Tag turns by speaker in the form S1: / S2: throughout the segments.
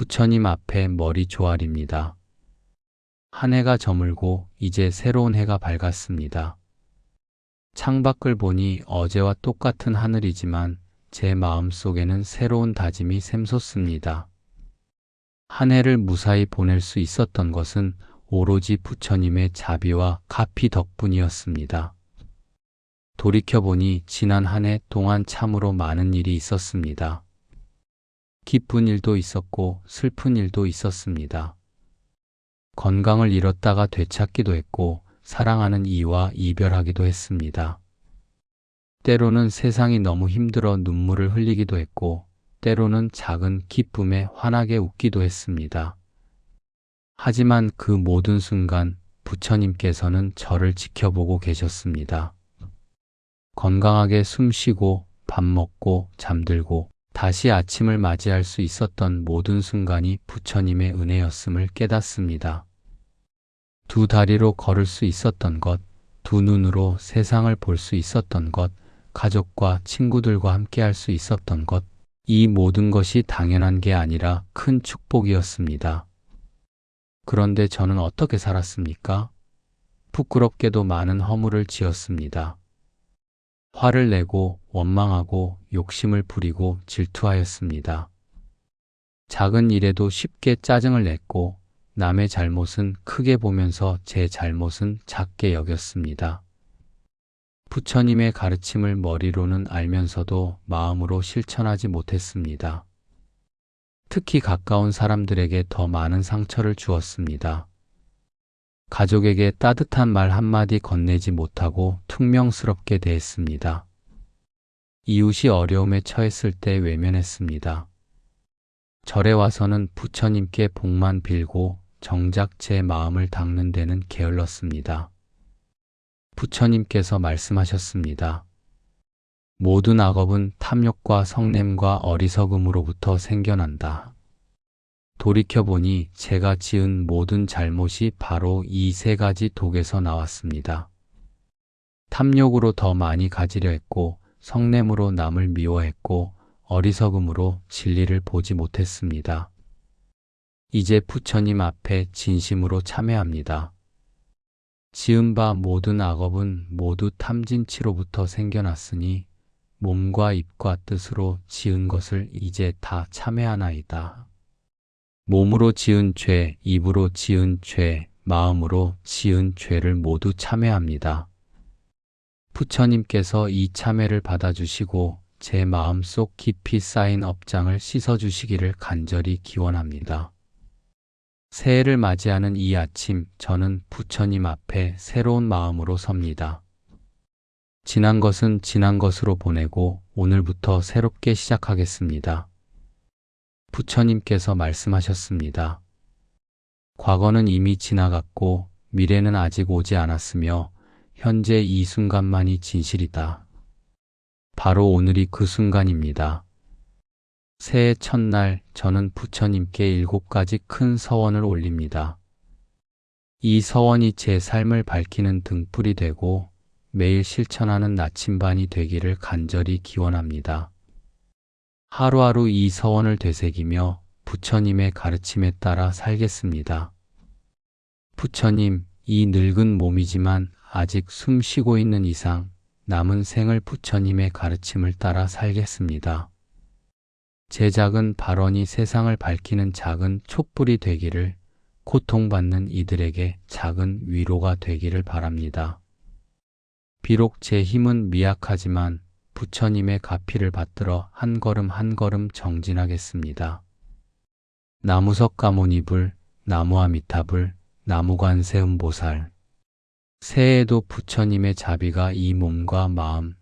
S1: 부처님 앞에 머리 조아립니다. 한 해가 저물고 이제 새로운 해가 밝았습니다. 창밖을 보니 어제와 똑같은 하늘이지만 제 마음속에는 새로운 다짐이 샘솟습니다. 한 해를 무사히 보낼 수 있었던 것은 오로지 부처님의 자비와 가피 덕분이었습니다. 돌이켜보니 지난 한 해 동안 참으로 많은 일이 있었습니다. 기쁜 일도 있었고 슬픈 일도 있었습니다. 건강을 잃었다가 되찾기도 했고 사랑하는 이와 이별하기도 했습니다. 때로는 세상이 너무 힘들어 눈물을 흘리기도 했고 때로는 작은 기쁨에 환하게 웃기도 했습니다. 하지만 그 모든 순간 부처님께서는 저를 지켜보고 계셨습니다. 건강하게 숨쉬고 밥 먹고 잠들고 다시 아침을 맞이할 수 있었던 모든 순간이 부처님의 은혜였음을 깨닫습니다. 두 다리로 걸을 수 있었던 것, 두 눈으로 세상을 볼 수 있었던 것, 가족과 친구들과 함께 할 수 있었던 것, 이 모든 것이 당연한 게 아니라 큰 축복이었습니다. 그런데 저는 어떻게 살았습니까? 부끄럽게도 많은 허물을 지었습니다. 화를 내고 원망하고 욕심을 부리고 질투하였습니다. 작은 일에도 쉽게 짜증을 냈고 남의 잘못은 크게 보면서 제 잘못은 작게 여겼습니다. 부처님의 가르침을 머리로는 알면서도 마음으로 실천하지 못했습니다. 특히 가까운 사람들에게 더 많은 상처를 주었습니다. 가족에게 따뜻한 말 한마디 건네지 못하고 퉁명스럽게 대했습니다. 이웃이 어려움에 처했을 때 외면했습니다. 절에 와서는 부처님께 복만 빌고 정작 제 마음을 닦는 데는 게을렀습니다. 부처님께서 말씀하셨습니다. 모든 악업은 탐욕과 성냄과 어리석음으로부터 생겨난다. 돌이켜보니 제가 지은 모든 잘못이 바로 이 세 가지 독에서 나왔습니다. 탐욕으로 더 많이 가지려 했고, 성냄으로 남을 미워했고, 어리석음으로 진리를 보지 못했습니다. 이제 부처님 앞에 진심으로 참회합니다. 지은 바 모든 악업은 모두 탐진치로부터 생겨났으니 몸과 입과 뜻으로 지은 것을 이제 다 참회하나이다. 몸으로 지은 죄, 입으로 지은 죄, 마음으로 지은 죄를 모두 참회합니다. 부처님께서 이 참회를 받아주시고 제 마음속 깊이 쌓인 업장을 씻어주시기를 간절히 기원합니다. 새해를 맞이하는 이 아침, 저는 부처님 앞에 새로운 마음으로 섭니다. 지난 것은 지난 것으로 보내고 오늘부터 새롭게 시작하겠습니다. 부처님께서 말씀하셨습니다. 과거는 이미 지나갔고 미래는 아직 오지 않았으며 현재 이 순간만이 진실이다. 바로 오늘이 그 순간입니다. 새해 첫날 저는 부처님께 7가지 큰 서원을 올립니다. 이 서원이 제 삶을 밝히는 등불이 되고 매일 실천하는 나침반이 되기를 간절히 기원합니다. 하루하루 이 서원을 되새기며 부처님의 가르침에 따라 살겠습니다. 부처님, 이 늙은 몸이지만 아직 숨 쉬고 있는 이상 남은 생을 부처님의 가르침을 따라 살겠습니다. 제 작은 발언이 세상을 밝히는 작은 촛불이 되기를, 고통받는 이들에게 작은 위로가 되기를 바랍니다. 비록 제 힘은 미약하지만 부처님의 가피를 받들어 한 걸음 한 걸음 정진하겠습니다. 나무석 가모니불, 나무아미타불, 나무관세음보살. 새해에도 부처님의 자비가 이 몸과 마음,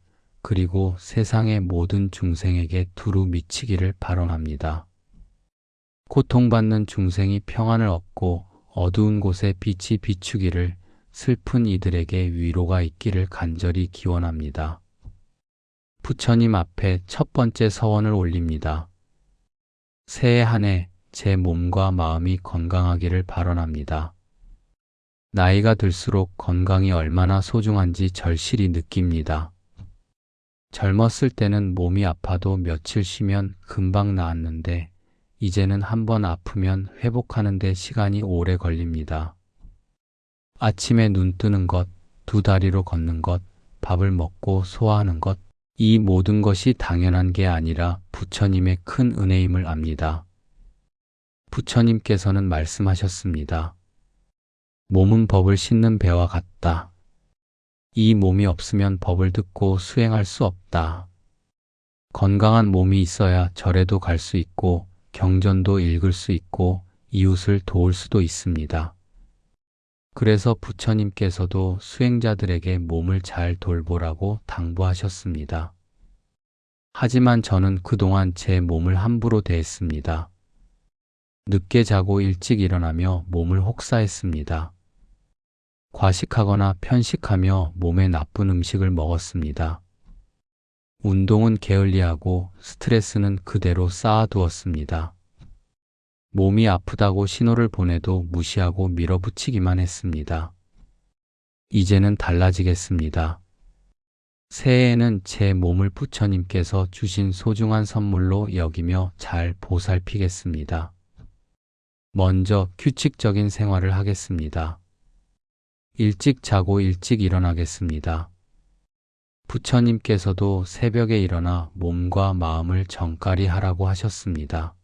S1: 그리고 세상의 모든 중생에게 두루 미치기를 발언합니다. 고통받는 중생이 평안을 얻고 어두운 곳에 빛이 비추기를, 슬픈 이들에게 위로가 있기를 간절히 기원합니다. 부처님 앞에 첫 번째 서원을 올립니다. 새해 한 해 제 몸과 마음이 건강하기를 발언합니다. 나이가 들수록 건강이 얼마나 소중한지 절실히 느낍니다. 젊었을 때는 몸이 아파도 며칠 쉬면 금방 나았는데 이제는 한번 아프면 회복하는 데 시간이 오래 걸립니다. 아침에 눈 뜨는 것, 두 다리로 걷는 것, 밥을 먹고 소화하는 것, 이 모든 것이 당연한 게 아니라 부처님의 큰 은혜임을 압니다. 부처님께서는 말씀하셨습니다. 몸은 법을 싣는 배와 같다. 이 몸이 없으면 법을 듣고 수행할 수 없다. 건강한 몸이 있어야 절에도 갈 수 있고 경전도 읽을 수 있고 이웃을 도울 수도 있습니다. 그래서 부처님께서도 수행자들에게 몸을 잘 돌보라고 당부하셨습니다. 하지만 저는 그동안 제 몸을 함부로 대했습니다. 늦게 자고 일찍 일어나며 몸을 혹사했습니다. 과식하거나 편식하며 몸에 나쁜 음식을 먹었습니다. 운동은 게을리하고 스트레스는 그대로 쌓아두었습니다. 몸이 아프다고 신호를 보내도 무시하고 밀어붙이기만 했습니다. 이제는 달라지겠습니다. 새해에는 제 몸을 부처님께서 주신 소중한 선물로 여기며 잘 보살피겠습니다. 먼저 규칙적인 생활을 하겠습니다. 일찍 자고 일찍 일어나겠습니다. 부처님께서도 새벽에 일어나 몸과 마음을 정갈히 하라고 하셨습니다.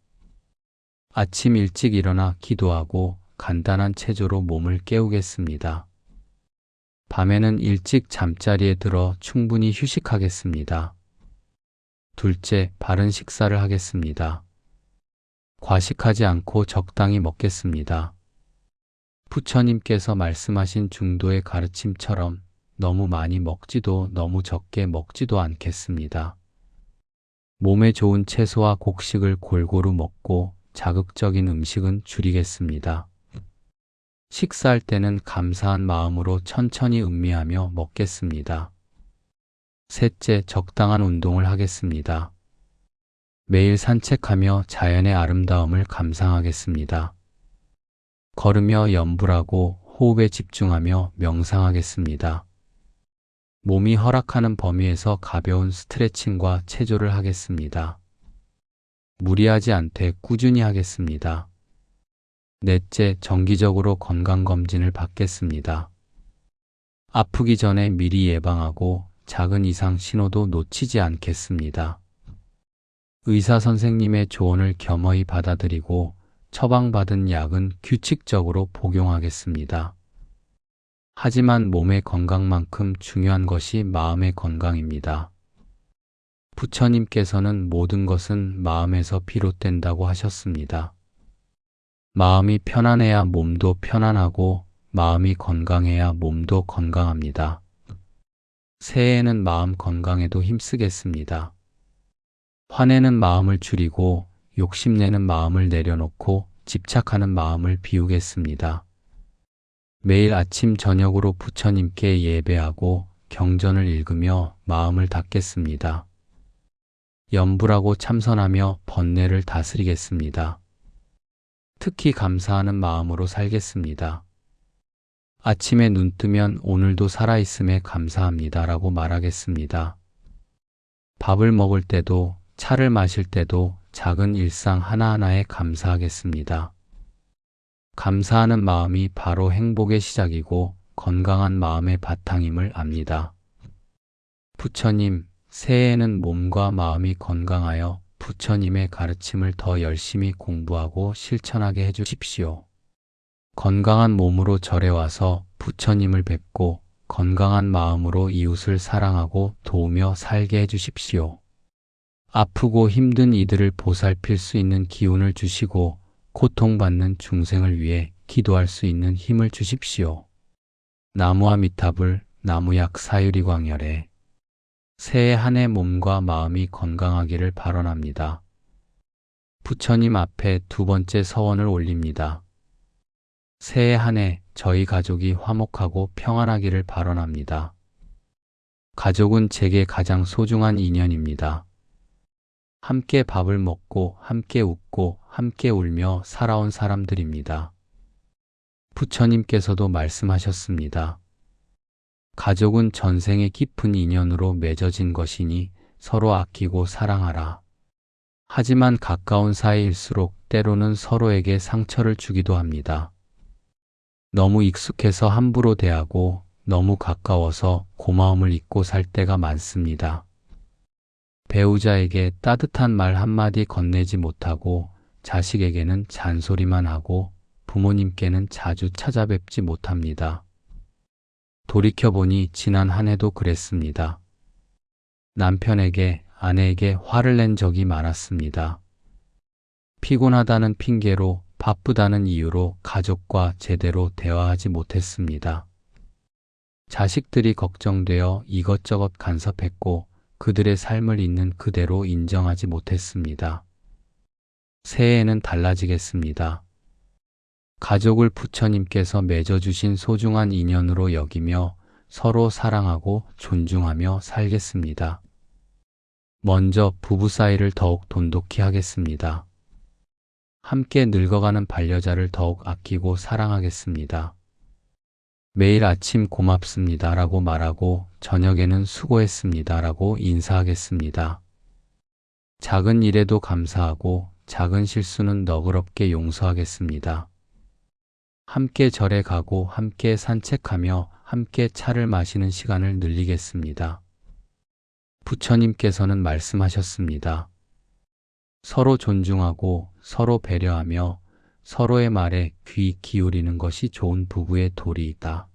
S1: 아침 일찍 일어나 기도하고 간단한 체조로 몸을 깨우겠습니다. 밤에는 일찍 잠자리에 들어 충분히 휴식하겠습니다. 둘째, 바른 식사를 하겠습니다. 과식하지 않고 적당히 먹겠습니다. 부처님께서 말씀하신 중도의 가르침처럼 너무 많이 먹지도 너무 적게 먹지도 않겠습니다. 몸에 좋은 채소와 곡식을 골고루 먹고 자극적인 음식은 줄이겠습니다. 식사할 때는 감사한 마음으로 천천히 음미하며 먹겠습니다. 셋째, 적당한 운동을 하겠습니다. 매일 산책하며 자연의 아름다움을 감상하겠습니다. 걸으며 염불하고 호흡에 집중하며 명상하겠습니다. 몸이 허락하는 범위에서 가벼운 스트레칭과 체조를 하겠습니다. 무리하지 않되 꾸준히 하겠습니다. 넷째, 정기적으로 건강검진을 받겠습니다. 아프기 전에 미리 예방하고 작은 이상 신호도 놓치지 않겠습니다. 의사 선생님의 조언을 겸허히 받아들이고 처방받은 약은 규칙적으로 복용하겠습니다. 하지만 몸의 건강만큼 중요한 것이 마음의 건강입니다. 부처님께서는 모든 것은 마음에서 비롯된다고 하셨습니다. 마음이 편안해야 몸도 편안하고 마음이 건강해야 몸도 건강합니다. 새해에는 마음 건강에도 힘쓰겠습니다. 화내는 마음을 줄이고 욕심내는 마음을 내려놓고 집착하는 마음을 비우겠습니다. 매일 아침 저녁으로 부처님께 예배하고 경전을 읽으며 마음을 닦겠습니다. 염불하고 참선하며 번뇌를 다스리겠습니다. 특히 감사하는 마음으로 살겠습니다. 아침에 눈 뜨면 오늘도 살아있음에 감사합니다 라고 말하겠습니다. 밥을 먹을 때도 차를 마실 때도 작은 일상 하나하나에 감사하겠습니다. 감사하는 마음이 바로 행복의 시작이고 건강한 마음의 바탕임을 압니다. 부처님, 새해에는 몸과 마음이 건강하여 부처님의 가르침을 더 열심히 공부하고 실천하게 해주십시오. 건강한 몸으로 절에 와서 부처님을 뵙고 건강한 마음으로 이웃을 사랑하고 도우며 살게 해주십시오. 아프고 힘든 이들을 보살필 수 있는 기운을 주시고 고통받는 중생을 위해 기도할 수 있는 힘을 주십시오. 나무아미타불, 나무약 사유리 광열에 새해 한 해 몸과 마음이 건강하기를 발언합니다. 부처님 앞에 두 번째 서원을 올립니다. 새해 한 해 저희 가족이 화목하고 평안하기를 발언합니다. 가족은 제게 가장 소중한 인연입니다. 함께 밥을 먹고 함께 웃고 함께 울며 살아온 사람들입니다. 부처님께서도 말씀하셨습니다. 가족은 전생의 깊은 인연으로 맺어진 것이니 서로 아끼고 사랑하라. 하지만 가까운 사이일수록 때로는 서로에게 상처를 주기도 합니다. 너무 익숙해서 함부로 대하고 너무 가까워서 고마움을 잊고 살 때가 많습니다. 배우자에게 따뜻한 말 한마디 건네지 못하고 자식에게는 잔소리만 하고 부모님께는 자주 찾아뵙지 못합니다. 돌이켜보니 지난 한 해도 그랬습니다. 남편에게, 아내에게 화를 낸 적이 많았습니다. 피곤하다는 핑계로, 바쁘다는 이유로 가족과 제대로 대화하지 못했습니다. 자식들이 걱정되어 이것저것 간섭했고 그들의 삶을 있는 그대로 인정하지 못했습니다. 새해에는 달라지겠습니다. 가족을 부처님께서 맺어주신 소중한 인연으로 여기며 서로 사랑하고 존중하며 살겠습니다. 먼저 부부 사이를 더욱 돈독히 하겠습니다. 함께 늙어가는 반려자를 더욱 아끼고 사랑하겠습니다. 매일 아침 고맙습니다 라고 말하고 저녁에는 수고했습니다 라고 인사하겠습니다. 작은 일에도 감사하고 작은 실수는 너그럽게 용서하겠습니다. 함께 절에 가고 함께 산책하며 함께 차를 마시는 시간을 늘리겠습니다. 부처님께서는 말씀하셨습니다. 서로 존중하고 서로 배려하며 서로의 말에 귀 기울이는 것이 좋은 부부의 도리이다.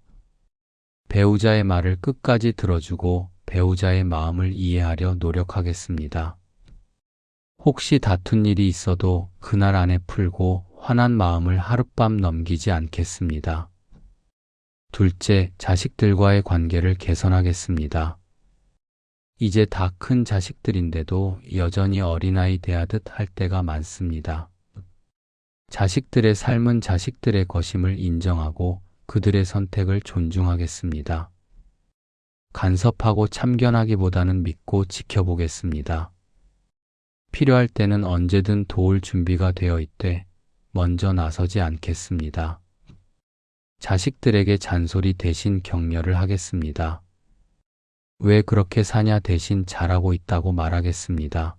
S1: 배우자의 말을 끝까지 들어주고 배우자의 마음을 이해하려 노력하겠습니다. 혹시 다툰 일이 있어도 그날 안에 풀고 화난 마음을 하룻밤 넘기지 않겠습니다. 둘째, 자식들과의 관계를 개선하겠습니다. 이제 다 큰 자식들인데도 여전히 어린아이 대하듯 할 때가 많습니다. 자식들의 삶은 자식들의 것임을 인정하고 그들의 선택을 존중하겠습니다. 간섭하고 참견하기보다는 믿고 지켜보겠습니다. 필요할 때는 언제든 도울 준비가 되어 있되 먼저 나서지 않겠습니다. 자식들에게 잔소리 대신 격려를 하겠습니다. 왜 그렇게 사냐 대신 잘하고 있다고 말하겠습니다.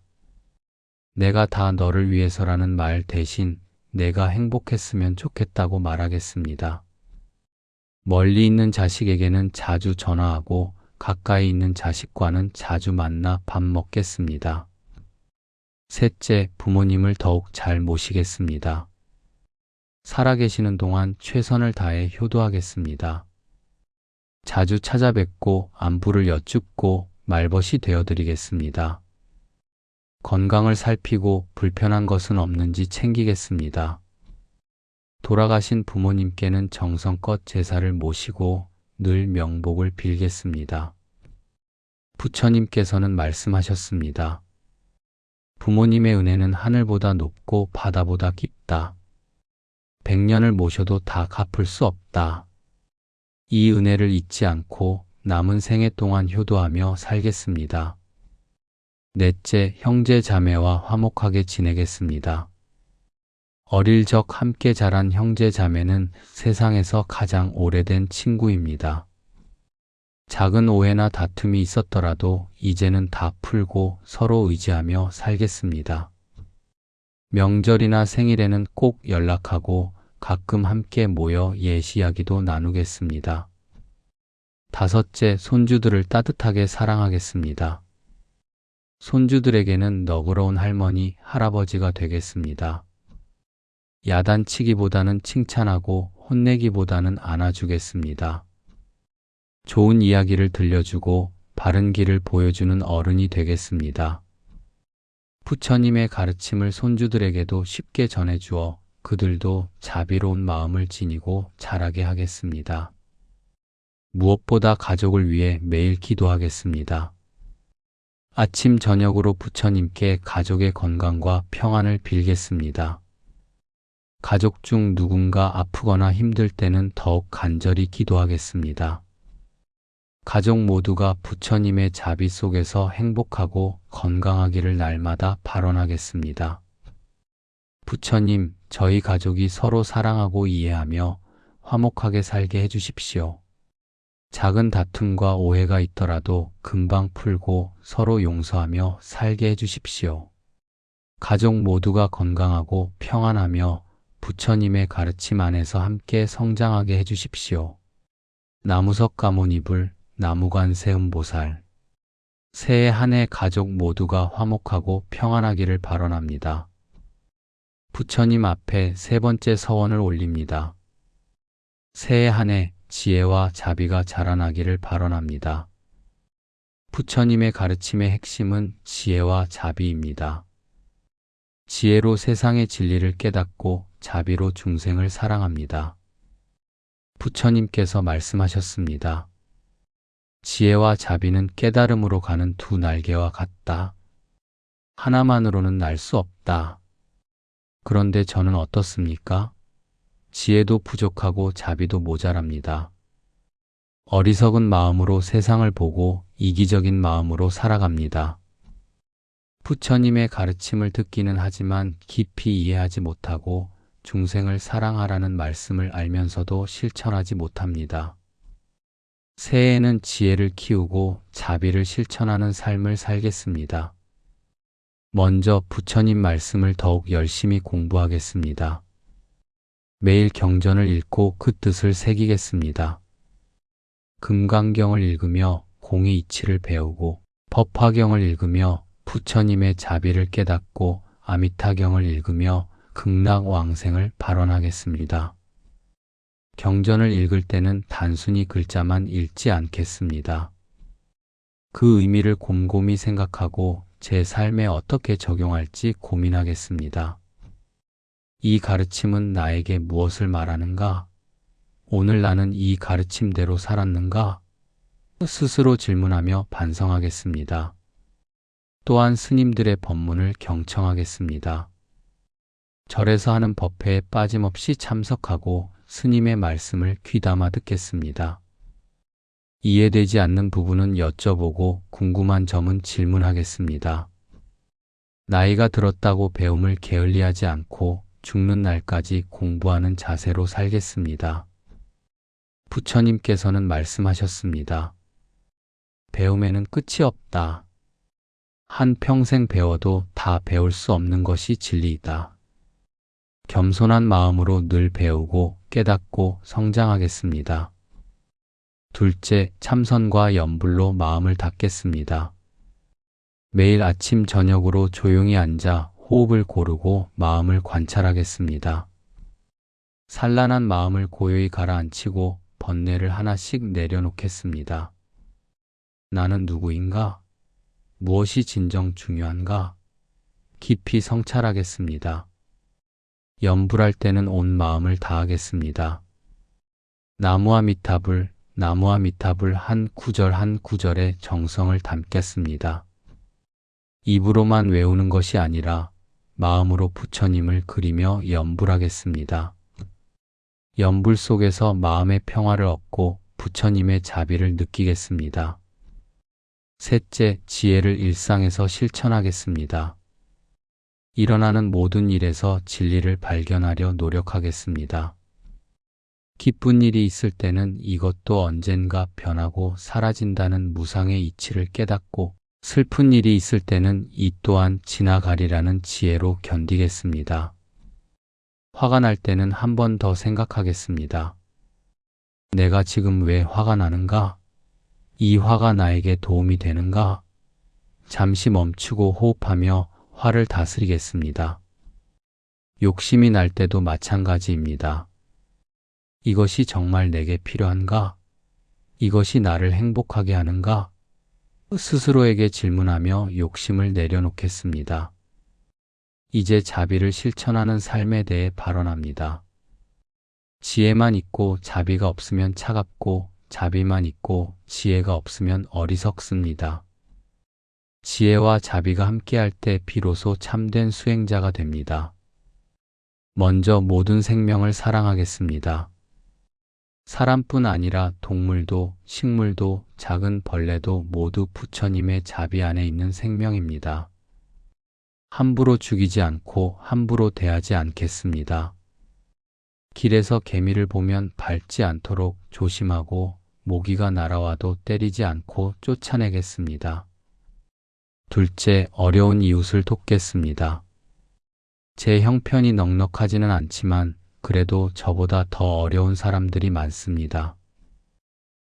S1: 내가 다 너를 위해서라는 말 대신 내가 행복했으면 좋겠다고 말하겠습니다. 멀리 있는 자식에게는 자주 전화하고 가까이 있는 자식과는 자주 만나 밥 먹겠습니다. 셋째, 부모님을 더욱 잘 모시겠습니다. 살아계시는 동안 최선을 다해 효도하겠습니다. 자주 찾아뵙고 안부를 여쭙고 말벗이 되어드리겠습니다. 건강을 살피고 불편한 것은 없는지 챙기겠습니다. 돌아가신 부모님께는 정성껏 제사를 모시고 늘 명복을 빌겠습니다. 부처님께서는 말씀하셨습니다. 부모님의 은혜는 하늘보다 높고 바다보다 깊다. 100년을 모셔도 다 갚을 수 없다. 이 은혜를 잊지 않고 남은 생애 동안 효도하며 살겠습니다. 넷째, 형제 자매와 화목하게 지내겠습니다. 어릴 적 함께 자란 형제 자매는 세상에서 가장 오래된 친구입니다. 작은 오해나 다툼이 있었더라도 이제는 다 풀고 서로 의지하며 살겠습니다. 명절이나 생일에는 꼭 연락하고 가끔 함께 모여 옛 이야기도 나누겠습니다. 다섯째, 손주들을 따뜻하게 사랑하겠습니다. 손주들에게는 너그러운 할머니, 할아버지가 되겠습니다. 야단치기보다는 칭찬하고 혼내기보다는 안아주겠습니다. 좋은 이야기를 들려주고 바른 길을 보여주는 어른이 되겠습니다. 부처님의 가르침을 손주들에게도 쉽게 전해주어 그들도 자비로운 마음을 지니고 자라게 하겠습니다. 무엇보다 가족을 위해 매일 기도하겠습니다. 아침 저녁으로 부처님께 가족의 건강과 평안을 빌겠습니다. 가족 중 누군가 아프거나 힘들 때는 더욱 간절히 기도하겠습니다. 가족 모두가 부처님의 자비 속에서 행복하고 건강하기를 날마다 발언하겠습니다. 부처님, 저희 가족이 서로 사랑하고 이해하며 화목하게 살게 해주십시오. 작은 다툼과 오해가 있더라도 금방 풀고 서로 용서하며 살게 해주십시오. 가족 모두가 건강하고 평안하며 부처님의 가르침 안에서 함께 성장하게 해주십시오. 나무석 가모니불, 나무관세음보살. 새해 한 해 가족 모두가 화목하고 평안하기를 발언합니다. 부처님 앞에 세 번째 서원을 올립니다. 새해 한 해 지혜와 자비가 자라나기를 발언합니다. 부처님의 가르침의 핵심은 지혜와 자비입니다. 지혜로 세상의 진리를 깨닫고 자비로 중생을 사랑합니다. 부처님께서 말씀하셨습니다. 지혜와 자비는 깨달음으로 가는 두 날개와 같다. 하나만으로는 날 수 없다. 그런데 저는 어떻습니까? 지혜도 부족하고 자비도 모자랍니다. 어리석은 마음으로 세상을 보고 이기적인 마음으로 살아갑니다. 부처님의 가르침을 듣기는 하지만 깊이 이해하지 못하고 중생을 사랑하라는 말씀을 알면서도 실천하지 못합니다. 새해에는 지혜를 키우고 자비를 실천하는 삶을 살겠습니다. 먼저 부처님 말씀을 더욱 열심히 공부하겠습니다. 매일 경전을 읽고 그 뜻을 새기겠습니다. 금강경을 읽으며 공의 이치를 배우고 법화경을 읽으며 부처님의 자비를 깨닫고 아미타경을 읽으며 극락왕생을 발언하겠습니다. 경전을 읽을 때는 단순히 글자만 읽지 않겠습니다. 그 의미를 곰곰이 생각하고 제 삶에 어떻게 적용할지 고민하겠습니다. 이 가르침은 나에게 무엇을 말하는가? 오늘 나는 이 가르침대로 살았는가? 스스로 질문하며 반성하겠습니다. 또한 스님들의 법문을 경청하겠습니다. 절에서 하는 법회에 빠짐없이 참석하고 스님의 말씀을 귀담아 듣겠습니다. 이해되지 않는 부분은 여쭤보고 궁금한 점은 질문하겠습니다. 나이가 들었다고 배움을 게을리하지 않고 죽는 날까지 공부하는 자세로 살겠습니다. 부처님께서는 말씀하셨습니다. 배움에는 끝이 없다. 한 평생 배워도 다 배울 수 없는 것이 진리이다. 겸손한 마음으로 늘 배우고 깨닫고 성장하겠습니다. 둘째, 참선과 염불로 마음을 닦겠습니다. 매일 아침 저녁으로 조용히 앉아 호흡을 고르고 마음을 관찰하겠습니다. 산란한 마음을 고요히 가라앉히고 번뇌를 하나씩 내려놓겠습니다. 나는 누구인가? 무엇이 진정 중요한가? 깊이 성찰하겠습니다. 염불할 때는 온 마음을 다하겠습니다. 나무아미타불, 나무아미타불 한 구절 한 구절에 정성을 담겠습니다. 입으로만 외우는 것이 아니라 마음으로 부처님을 그리며 염불하겠습니다. 염불 속에서 마음의 평화를 얻고 부처님의 자비를 느끼겠습니다. 셋째, 지혜를 일상에서 실천하겠습니다. 일어나는 모든 일에서 진리를 발견하려 노력하겠습니다. 기쁜 일이 있을 때는 이것도 언젠가 변하고 사라진다는 무상의 이치를 깨닫고 슬픈 일이 있을 때는 이 또한 지나가리라는 지혜로 견디겠습니다. 화가 날 때는 한 번 더 생각하겠습니다. 내가 지금 왜 화가 나는가? 이 화가 나에게 도움이 되는가? 잠시 멈추고 호흡하며 화를 다스리겠습니다. 욕심이 날 때도 마찬가지입니다. 이것이 정말 내게 필요한가? 이것이 나를 행복하게 하는가? 스스로에게 질문하며 욕심을 내려놓겠습니다. 이제 자비를 실천하는 삶에 대해 발언합니다. 지혜만 있고 자비가 없으면 차갑고 자비만 있고 지혜가 없으면 어리석습니다. 지혜와 자비가 함께할 때 비로소 참된 수행자가 됩니다. 먼저 모든 생명을 사랑하겠습니다. 사람뿐 아니라 동물도 식물도 작은 벌레도 모두 부처님의 자비 안에 있는 생명입니다. 함부로 죽이지 않고 함부로 대하지 않겠습니다. 길에서 개미를 보면 밟지 않도록 조심하고 모기가 날아와도 때리지 않고 쫓아내겠습니다. 둘째, 어려운 이웃을 돕겠습니다. 제 형편이 넉넉하지는 않지만 그래도 저보다 더 어려운 사람들이 많습니다.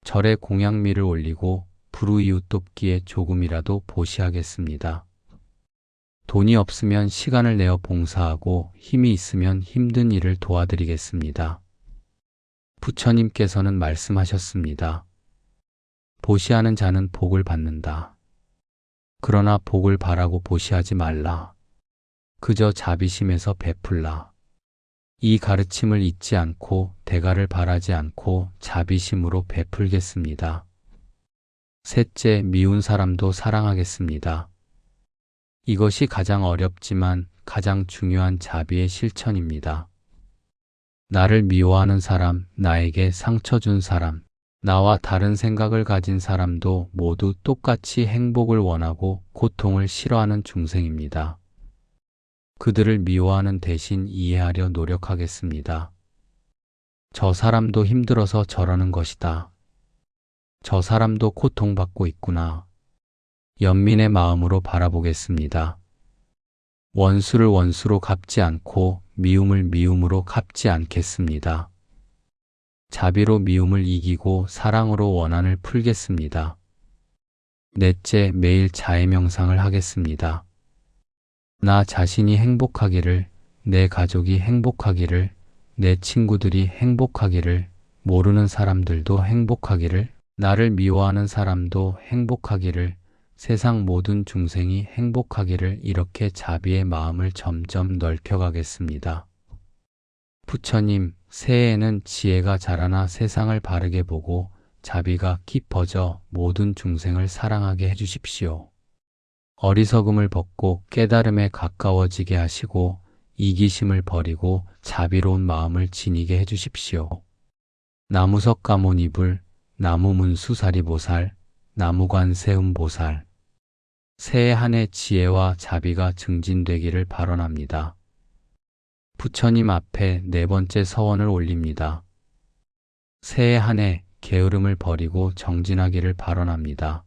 S1: 절에 공양미를 올리고 불우이웃 돕기에 조금이라도 보시하겠습니다. 돈이 없으면 시간을 내어 봉사하고 힘이 있으면 힘든 일을 도와드리겠습니다. 부처님께서는 말씀하셨습니다. 보시하는 자는 복을 받는다. 그러나 복을 바라고 보시하지 말라. 그저 자비심에서 베풀라. 이 가르침을 잊지 않고 대가를 바라지 않고 자비심으로 베풀겠습니다. 셋째, 미운 사람도 사랑하겠습니다. 이것이 가장 어렵지만 가장 중요한 자비의 실천입니다. 나를 미워하는 사람, 나에게 상처 준 사람, 나와 다른 생각을 가진 사람도 모두 똑같이 행복을 원하고 고통을 싫어하는 중생입니다. 그들을 미워하는 대신 이해하려 노력하겠습니다. 저 사람도 힘들어서 저러는 것이다. 저 사람도 고통받고 있구나. 연민의 마음으로 바라보겠습니다. 원수를 원수로 갚지 않고 미움을 미움으로 갚지 않겠습니다. 자비로 미움을 이기고 사랑으로 원한을 풀겠습니다. 넷째, 매일 자애 명상을 하겠습니다. 나 자신이 행복하기를, 내 가족이 행복하기를, 내 친구들이 행복하기를, 모르는 사람들도 행복하기를, 나를 미워하는 사람도 행복하기를, 세상 모든 중생이 행복하기를 이렇게 자비의 마음을 점점 넓혀가겠습니다. 부처님, 새해에는 지혜가 자라나 세상을 바르게 보고 자비가 깊어져 모든 중생을 사랑하게 해주십시오. 어리석음을 벗고 깨달음에 가까워지게 하시고 이기심을 버리고 자비로운 마음을 지니게 해주십시오. 나무석 가모니불, 나무문수사리보살, 나무관세음보살. 새해 한 해 지혜와 자비가 증진되기를 발언합니다. 부처님 앞에 네 번째 서원을 올립니다. 새해 한 해 게으름을 버리고 정진하기를 발언합니다.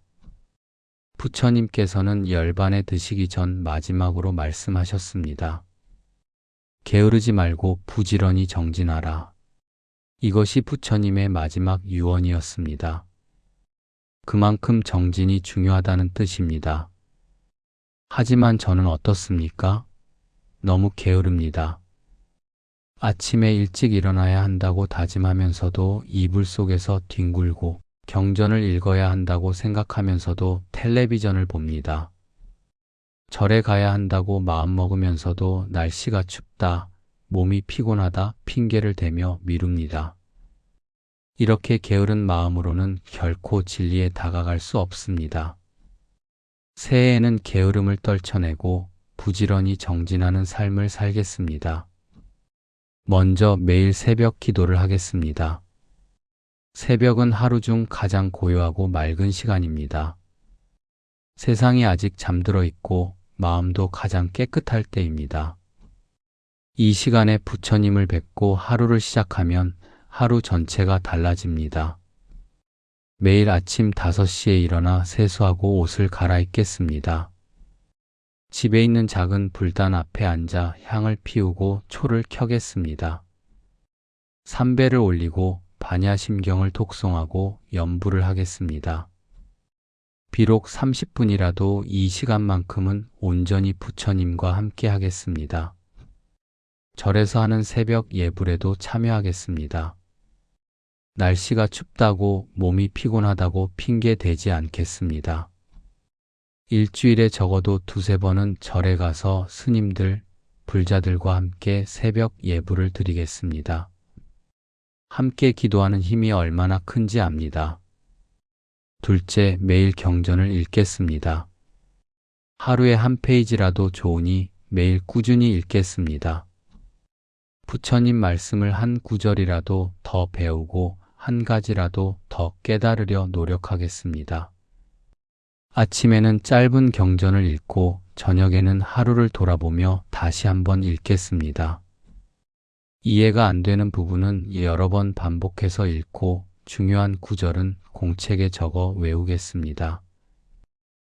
S1: 부처님께서는 열반에 드시기 전 마지막으로 말씀하셨습니다. 게으르지 말고 부지런히 정진하라. 이것이 부처님의 마지막 유언이었습니다. 그만큼 정진이 중요하다는 뜻입니다. 하지만 저는 어떻습니까? 너무 게으릅니다. 아침에 일찍 일어나야 한다고 다짐하면서도 이불 속에서 뒹굴고 경전을 읽어야 한다고 생각하면서도 텔레비전을 봅니다. 절에 가야 한다고 마음먹으면서도 날씨가 춥다, 몸이 피곤하다 핑계를 대며 미룹니다. 이렇게 게으른 마음으로는 결코 진리에 다가갈 수 없습니다. 새해에는 게으름을 떨쳐내고 부지런히 정진하는 삶을 살겠습니다. 먼저 매일 새벽 기도를 하겠습니다. 새벽은 하루 중 가장 고요하고 맑은 시간입니다. 세상이 아직 잠들어 있고 마음도 가장 깨끗할 때입니다. 이 시간에 부처님을 뵙고 하루를 시작하면 하루 전체가 달라집니다. 매일 아침 5시에 일어나 세수하고 옷을 갈아입겠습니다. 집에 있는 작은 불단 앞에 앉아 향을 피우고 초를 켜겠습니다. 삼배를 올리고 반야심경을 독송하고 염불을 하겠습니다. 비록 30분이라도 이 시간만큼은 온전히 부처님과 함께 하겠습니다. 절에서 하는 새벽 예불에도 참여하겠습니다. 날씨가 춥다고 몸이 피곤하다고 핑계 대지 않겠습니다. 일주일에 적어도 2-3번은 절에 가서 스님들, 불자들과 함께 새벽 예불을 드리겠습니다. 함께 기도하는 힘이 얼마나 큰지 압니다. 둘째, 매일 경전을 읽겠습니다. 하루에 한 페이지라도 좋으니 매일 꾸준히 읽겠습니다. 부처님 말씀을 한 구절이라도 더 배우고 한 가지라도 더 깨달으려 노력하겠습니다. 아침에는 짧은 경전을 읽고 저녁에는 하루를 돌아보며 다시 한번 읽겠습니다. 이해가 안 되는 부분은 여러 번 반복해서 읽고 중요한 구절은 공책에 적어 외우겠습니다.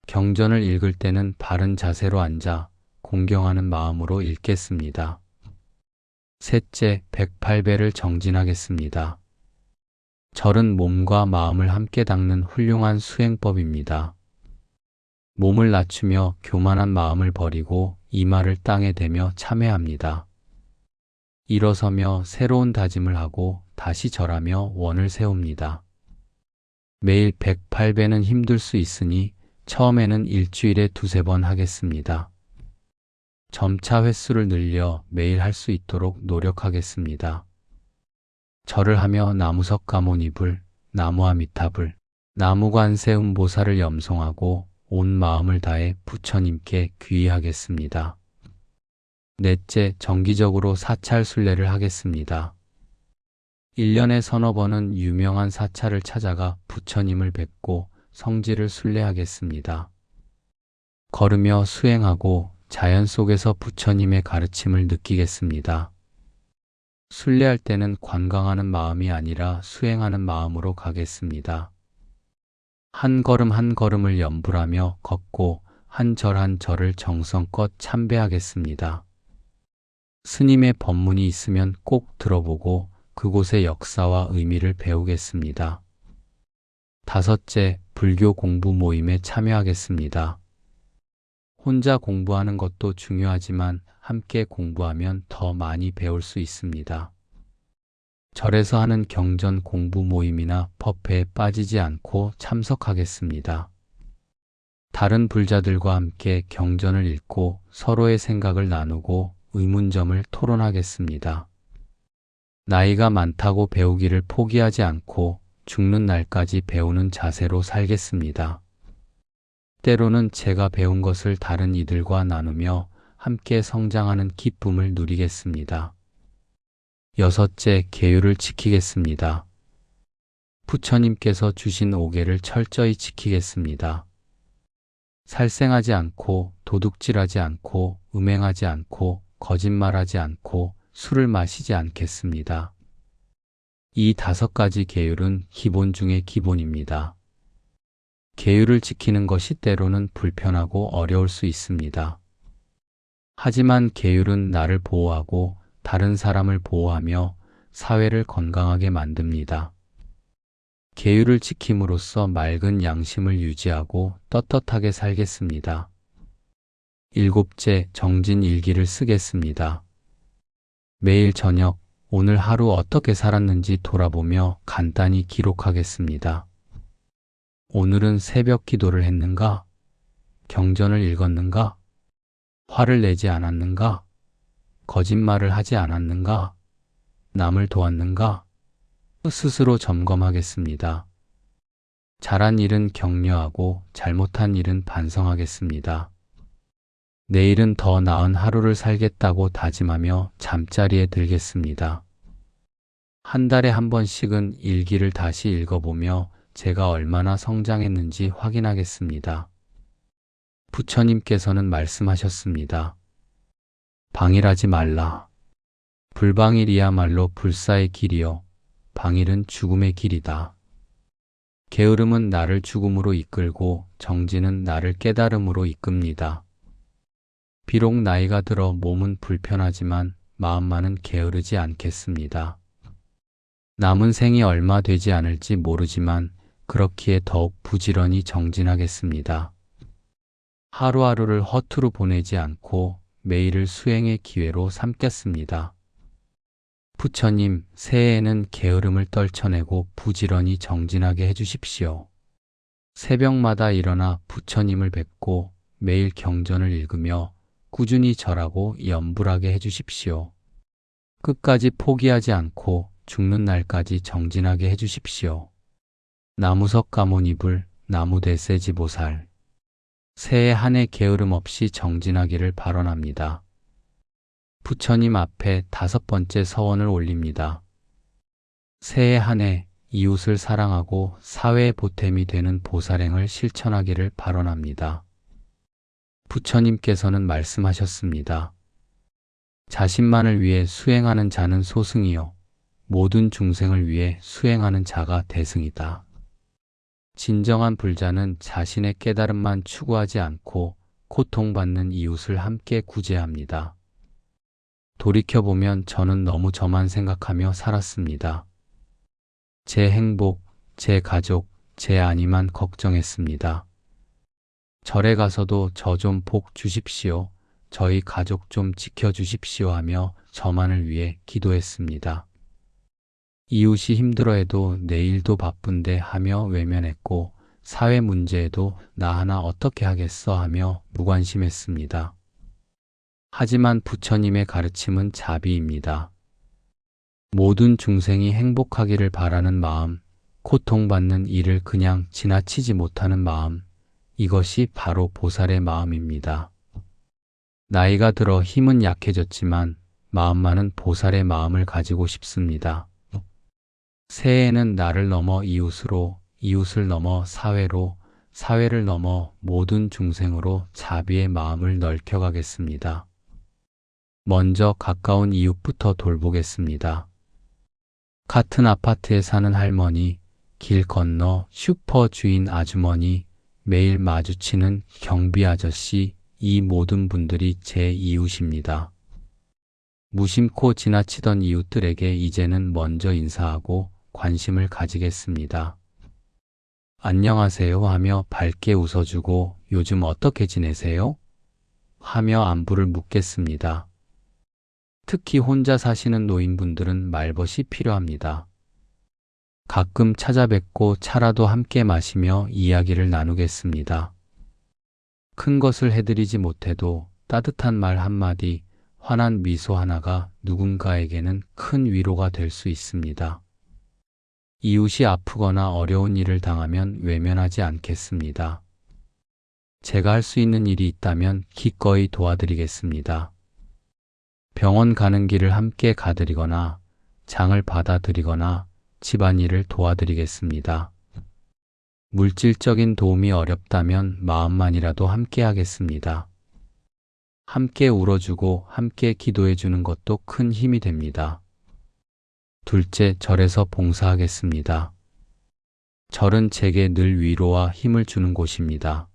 S1: 경전을 읽을 때는 바른 자세로 앉아 공경하는 마음으로 읽겠습니다. 셋째, 108배를 정진하겠습니다. 절은 몸과 마음을 함께 닦는 훌륭한 수행법입니다. 몸을 낮추며 교만한 마음을 버리고 이마를 땅에 대며 참회합니다. 일어서며 새로운 다짐을 하고 다시 절하며 원을 세웁니다. 매일 108배는 힘들 수 있으니 처음에는 일주일에 2~3번 하겠습니다. 점차 횟수를 늘려 매일 할 수 있도록 노력하겠습니다. 절을 하며 나무석 가모니불, 나무아미타불, 나무관세음보살을 염송하고 온 마음을 다해 부처님께 귀의하겠습니다. 넷째, 정기적으로 사찰 순례를 하겠습니다. 1년에 서너 번은 유명한 사찰을 찾아가 부처님을 뵙고 성지를 순례하겠습니다. 걸으며 수행하고 자연 속에서 부처님의 가르침을 느끼겠습니다. 순례할 때는 관광하는 마음이 아니라 수행하는 마음으로 가겠습니다. 한 걸음 한 걸음을 염불하며 걷고 한 절 한 절을 정성껏 참배하겠습니다. 스님의 법문이 있으면 꼭 들어보고 그곳의 역사와 의미를 배우겠습니다. 다섯째, 불교 공부 모임에 참여하겠습니다. 혼자 공부하는 것도 중요하지만 함께 공부하면 더 많이 배울 수 있습니다. 절에서 하는 경전 공부 모임이나 법회에 빠지지 않고 참석하겠습니다. 다른 불자들과 함께 경전을 읽고 서로의 생각을 나누고 의문점을 토론하겠습니다. 나이가 많다고 배우기를 포기하지 않고 죽는 날까지 배우는 자세로 살겠습니다. 때로는 제가 배운 것을 다른 이들과 나누며 함께 성장하는 기쁨을 누리겠습니다. 여섯째, 계율을 지키겠습니다. 부처님께서 주신 5계를 철저히 지키겠습니다. 살생하지 않고, 도둑질하지 않고, 음행하지 않고, 거짓말하지 않고, 술을 마시지 않겠습니다. 이 5가지 계율은 기본 중의 기본입니다. 계율을 지키는 것이 때로는 불편하고 어려울 수 있습니다. 하지만 계율은 나를 보호하고 다른 사람을 보호하며 사회를 건강하게 만듭니다. 계율을 지킴으로써 맑은 양심을 유지하고 떳떳하게 살겠습니다. 7째, 정진 일기를 쓰겠습니다. 매일 저녁 오늘 하루 어떻게 살았는지 돌아보며 간단히 기록하겠습니다. 오늘은 새벽 기도를 했는가? 경전을 읽었는가? 화를 내지 않았는가? 거짓말을 하지 않았는가? 남을 도왔는가? 스스로 점검하겠습니다. 잘한 일은 격려하고 잘못한 일은 반성하겠습니다. 내일은 더 나은 하루를 살겠다고 다짐하며 잠자리에 들겠습니다. 한 달에 한 번씩은 일기를 다시 읽어보며 제가 얼마나 성장했는지 확인하겠습니다. 부처님께서는 말씀하셨습니다. 방일하지 말라. 불방일이야말로 불사의 길이요. 방일은 죽음의 길이다. 게으름은 나를 죽음으로 이끌고 정진은 나를 깨달음으로 이끕니다. 비록 나이가 들어 몸은 불편하지만 마음만은 게으르지 않겠습니다. 남은 생이 얼마 되지 않을지 모르지만 그렇기에 더욱 부지런히 정진하겠습니다. 하루하루를 허투루 보내지 않고 매일을 수행의 기회로 삼겠습니다. 부처님, 새해에는 게으름을 떨쳐내고 부지런히 정진하게 해주십시오. 새벽마다 일어나 부처님을 뵙고 매일 경전을 읽으며 꾸준히 절하고 염불하게 해주십시오. 끝까지 포기하지 않고 죽는 날까지 정진하게 해주십시오. 나무석 가모니불, 나무대세지보살. 새해 한 해 게으름 없이 정진하기를 발언합니다. 부처님 앞에 5번째 서원을 올립니다. 새해 한 해 이웃을 사랑하고 사회의 보탬이 되는 보살행을 실천하기를 발언합니다. 부처님께서는 말씀하셨습니다. 자신만을 위해 수행하는 자는 소승이요. 모든 중생을 위해 수행하는 자가 대승이다. 진정한 불자는 자신의 깨달음만 추구하지 않고 고통받는 이웃을 함께 구제합니다. 돌이켜보면 저는 너무 저만 생각하며 살았습니다. 제 행복, 제 가족, 제 안위만 걱정했습니다. 절에 가서도 저 좀 복 주십시오. 저희 가족 좀 지켜주십시오 하며 저만을 위해 기도했습니다. 이웃이 힘들어해도 내일도 바쁜데 하며 외면했고 사회 문제에도 나 하나 어떻게 하겠어 하며 무관심했습니다. 하지만 부처님의 가르침은 자비입니다. 모든 중생이 행복하기를 바라는 마음, 고통받는 이를 그냥 지나치지 못하는 마음, 이것이 바로 보살의 마음입니다. 나이가 들어 힘은 약해졌지만 마음만은 보살의 마음을 가지고 싶습니다. 새해에는 나를 넘어 이웃으로, 이웃을 넘어 사회로, 사회를 넘어 모든 중생으로 자비의 마음을 넓혀가겠습니다. 먼저 가까운 이웃부터 돌보겠습니다. 같은 아파트에 사는 할머니, 길 건너 슈퍼 주인 아주머니, 매일 마주치는 경비 아저씨, 이 모든 분들이 제 이웃입니다. 무심코 지나치던 이웃들에게 이제는 먼저 인사하고 관심을 가지겠습니다. 안녕하세요 하며 밝게 웃어주고 요즘 어떻게 지내세요? 하며 안부를 묻겠습니다. 특히 혼자 사시는 노인분들은 말벗이 필요합니다. 가끔 찾아뵙고 차라도 함께 마시며 이야기를 나누겠습니다. 큰 것을 해드리지 못해도 따뜻한 말 한마디, 환한 미소 하나가 누군가에게는 큰 위로가 될 수 있습니다. 이웃이 아프거나 어려운 일을 당하면 외면하지 않겠습니다. 제가 할 수 있는 일이 있다면 기꺼이 도와드리겠습니다. 병원 가는 길을 함께 가드리거나 장을 받아드리거나 집안일을 도와드리겠습니다. 물질적인 도움이 어렵다면 마음만이라도 함께 하겠습니다. 함께 울어주고 함께 기도해주는 것도 큰 힘이 됩니다. 둘째, 절에서 봉사하겠습니다. 절은 제게 늘 위로와 힘을 주는 곳입니다.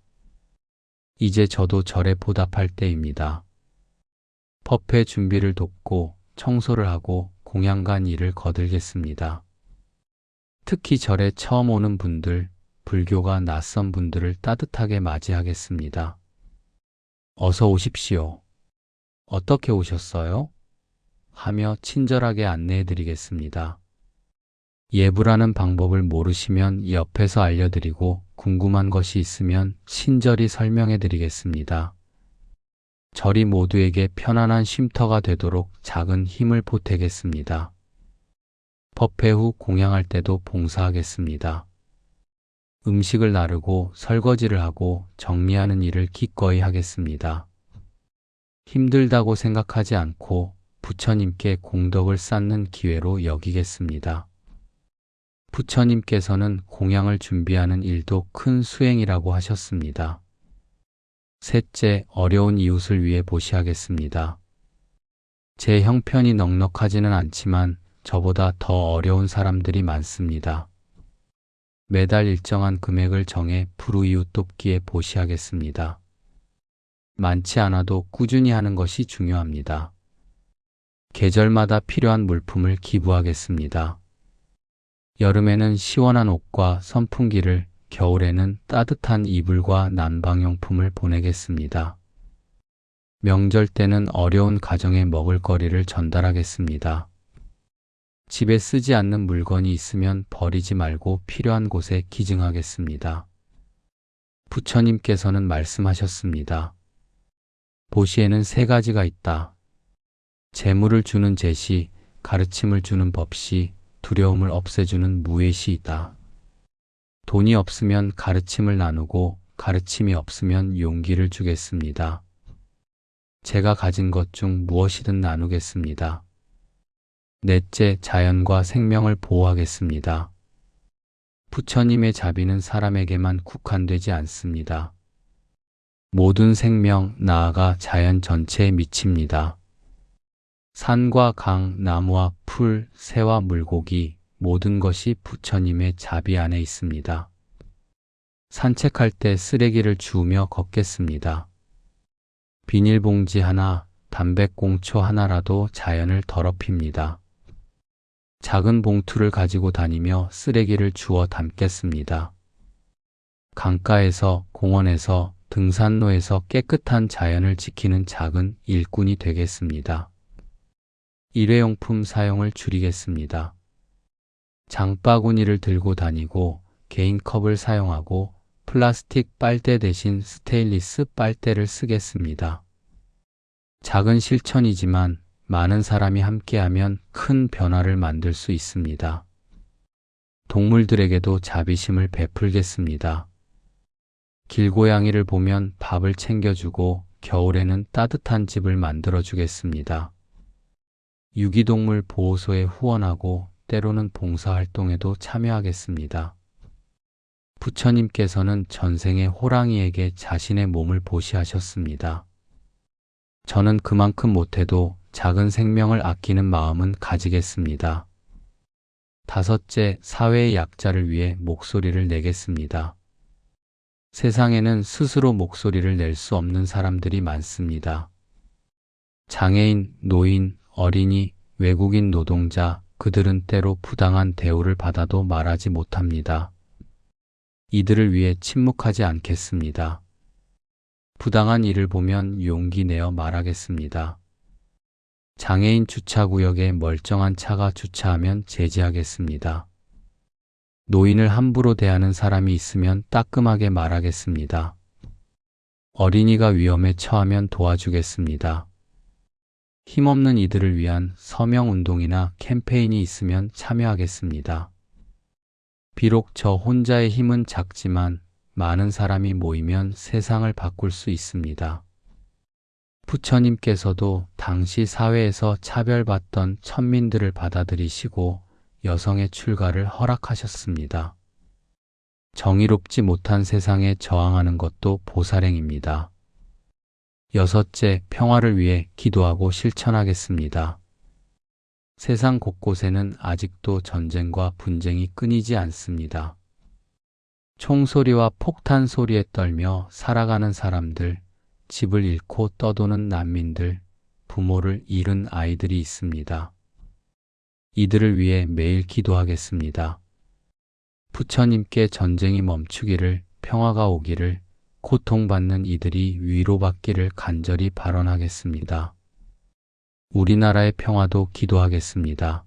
S1: 이제 저도 절에 보답할 때입니다. 법회 준비를 돕고 청소를 하고 공양간 일을 거들겠습니다. 특히 절에 처음 오는 분들, 불교가 낯선 분들을 따뜻하게 맞이하겠습니다. 어서 오십시오. 어떻게 오셨어요? 하며 친절하게 안내해 드리겠습니다. 예불하는 방법을 모르시면 옆에서 알려드리고 궁금한 것이 있으면 친절히 설명해 드리겠습니다. 절이 모두에게 편안한 쉼터가 되도록 작은 힘을 보태겠습니다. 법회 후 공양할 때도 봉사하겠습니다. 음식을 나르고 설거지를 하고 정리하는 일을 기꺼이 하겠습니다. 힘들다고 생각하지 않고 부처님께 공덕을 쌓는 기회로 여기겠습니다. 부처님께서는 공양을 준비하는 일도 큰 수행이라고 하셨습니다. 셋째, 어려운 이웃을 위해 보시하겠습니다. 제 형편이 넉넉하지는 않지만 저보다 더 어려운 사람들이 많습니다. 매달 일정한 금액을 정해 불우이웃 돕기에 보시하겠습니다. 많지 않아도 꾸준히 하는 것이 중요합니다. 계절마다 필요한 물품을 기부하겠습니다. 여름에는 시원한 옷과 선풍기를, 겨울에는 따뜻한 이불과 난방용품을 보내겠습니다. 명절 때는 어려운 가정에 먹을거리를 전달하겠습니다. 집에 쓰지 않는 물건이 있으면 버리지 말고 필요한 곳에 기증하겠습니다. 부처님께서는 말씀하셨습니다. 보시에는 세 가지가 있다. 재물을 주는 제시, 가르침을 주는 법시, 두려움을 없애주는 무예시이다. 돈이 없으면 가르침을 나누고 가르침이 없으면 용기를 주겠습니다. 제가 가진 것 중 무엇이든 나누겠습니다. 넷째, 자연과 생명을 보호하겠습니다. 부처님의 자비는 사람에게만 국한되지 않습니다. 모든 생명, 나아가 자연 전체에 미칩니다. 산과 강, 나무와 풀, 새와 물고기, 모든 것이 부처님의 자비 안에 있습니다. 산책할 때 쓰레기를 주우며 걷겠습니다. 비닐봉지 하나, 담배꽁초 하나라도 자연을 더럽힙니다. 작은 봉투를 가지고 다니며 쓰레기를 주워 담겠습니다. 강가에서, 공원에서, 등산로에서 깨끗한 자연을 지키는 작은 일꾼이 되겠습니다. 일회용품 사용을 줄이겠습니다. 장바구니를 들고 다니고 개인 컵을 사용하고 플라스틱 빨대 대신 스테인리스 빨대를 쓰겠습니다. 작은 실천이지만 많은 사람이 함께하면 큰 변화를 만들 수 있습니다. 동물들에게도 자비심을 베풀겠습니다. 길고양이를 보면 밥을 챙겨주고 겨울에는 따뜻한 집을 만들어주겠습니다. 유기동물 보호소에 후원하고 때로는 봉사활동에도 참여하겠습니다. 부처님께서는 전생에 호랑이에게 자신의 몸을 보시하셨습니다. 저는 그만큼 못해도 작은 생명을 아끼는 마음은 가지겠습니다. 다섯째, 사회의 약자를 위해 목소리를 내겠습니다. 세상에는 스스로 목소리를 낼 수 없는 사람들이 많습니다. 장애인, 노인, 어린이, 외국인 노동자, 그들은 때로 부당한 대우를 받아도 말하지 못합니다. 이들을 위해 침묵하지 않겠습니다. 부당한 일을 보면 용기 내어 말하겠습니다. 장애인 주차구역에 멀쩡한 차가 주차하면 제지하겠습니다. 노인을 함부로 대하는 사람이 있으면 따끔하게 말하겠습니다. 어린이가 위험에 처하면 도와주겠습니다. 힘없는 이들을 위한 서명운동이나 캠페인이 있으면 참여하겠습니다. 비록 저 혼자의 힘은 작지만 많은 사람이 모이면 세상을 바꿀 수 있습니다. 부처님께서도 당시 사회에서 차별받던 천민들을 받아들이시고 여성의 출가를 허락하셨습니다. 정의롭지 못한 세상에 저항하는 것도 보살행입니다. 여섯째, 평화를 위해 기도하고 실천하겠습니다. 세상 곳곳에는 아직도 전쟁과 분쟁이 끊이지 않습니다. 총소리와 폭탄 소리에 떨며 살아가는 사람들, 집을 잃고 떠도는 난민들, 부모를 잃은 아이들이 있습니다. 이들을 위해 매일 기도하겠습니다. 부처님께 전쟁이 멈추기를, 평화가 오기를, 고통받는 이들이 위로받기를 간절히 발언하겠습니다. 우리나라의 평화도 기도하겠습니다.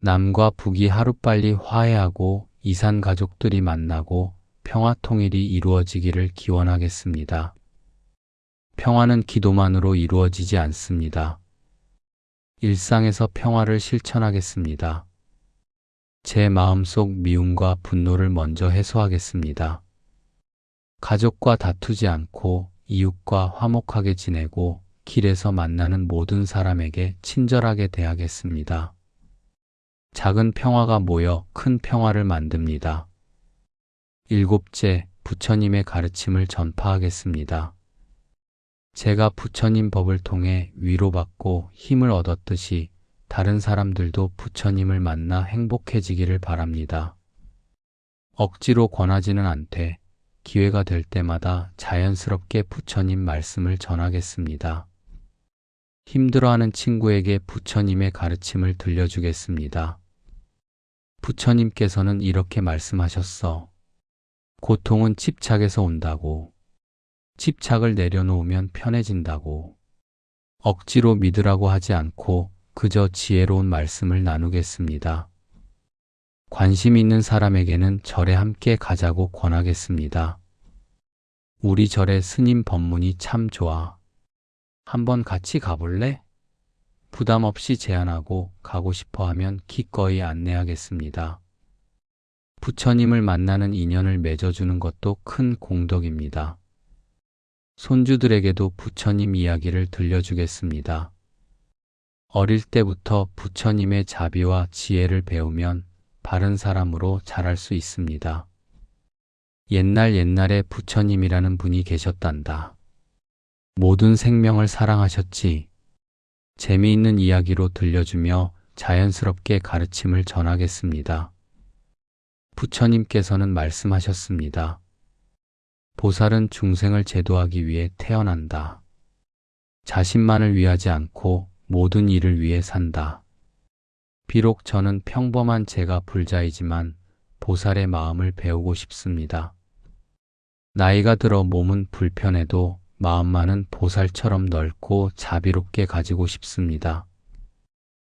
S1: 남과 북이 하루빨리 화해하고 이산 가족들이 만나고 평화 통일이 이루어지기를 기원하겠습니다. 평화는 기도만으로 이루어지지 않습니다. 일상에서 평화를 실천하겠습니다. 제 마음속 미움과 분노를 먼저 해소하겠습니다. 가족과 다투지 않고 이웃과 화목하게 지내고 길에서 만나는 모든 사람에게 친절하게 대하겠습니다. 작은 평화가 모여 큰 평화를 만듭니다. 일곱째, 부처님의 가르침을 전파하겠습니다. 제가 부처님 법을 통해 위로받고 힘을 얻었듯이 다른 사람들도 부처님을 만나 행복해지기를 바랍니다. 억지로 권하지는 않되 기회가 될 때마다 자연스럽게 부처님 말씀을 전하겠습니다. 힘들어하는 친구에게 부처님의 가르침을 들려주겠습니다. 부처님께서는 이렇게 말씀하셨어. 고통은 집착에서 온다고. 집착을 내려놓으면 편해진다고. 억지로 믿으라고 하지 않고 그저 지혜로운 말씀을 나누겠습니다. 관심 있는 사람에게는 절에 함께 가자고 권하겠습니다. 우리 절의 스님 법문이 참 좋아. 한번 같이 가볼래? 부담 없이 제안하고 가고 싶어 하면 기꺼이 안내하겠습니다. 부처님을 만나는 인연을 맺어주는 것도 큰 공덕입니다. 손주들에게도 부처님 이야기를 들려주겠습니다. 어릴 때부터 부처님의 자비와 지혜를 배우면 바른 사람으로 자랄 수 있습니다. 옛날에 부처님이라는 분이 계셨단다. 모든 생명을 사랑하셨지. 재미있는 이야기로 들려주며 자연스럽게 가르침을 전하겠습니다. 부처님께서는 말씀하셨습니다. 보살은 중생을 제도하기 위해 태어난다. 자신만을 위하지 않고 모든 이를 위해 산다. 비록 저는 평범한 제가 불자이지만 보살의 마음을 배우고 싶습니다. 나이가 들어 몸은 불편해도 마음만은 보살처럼 넓고 자비롭게 가지고 싶습니다.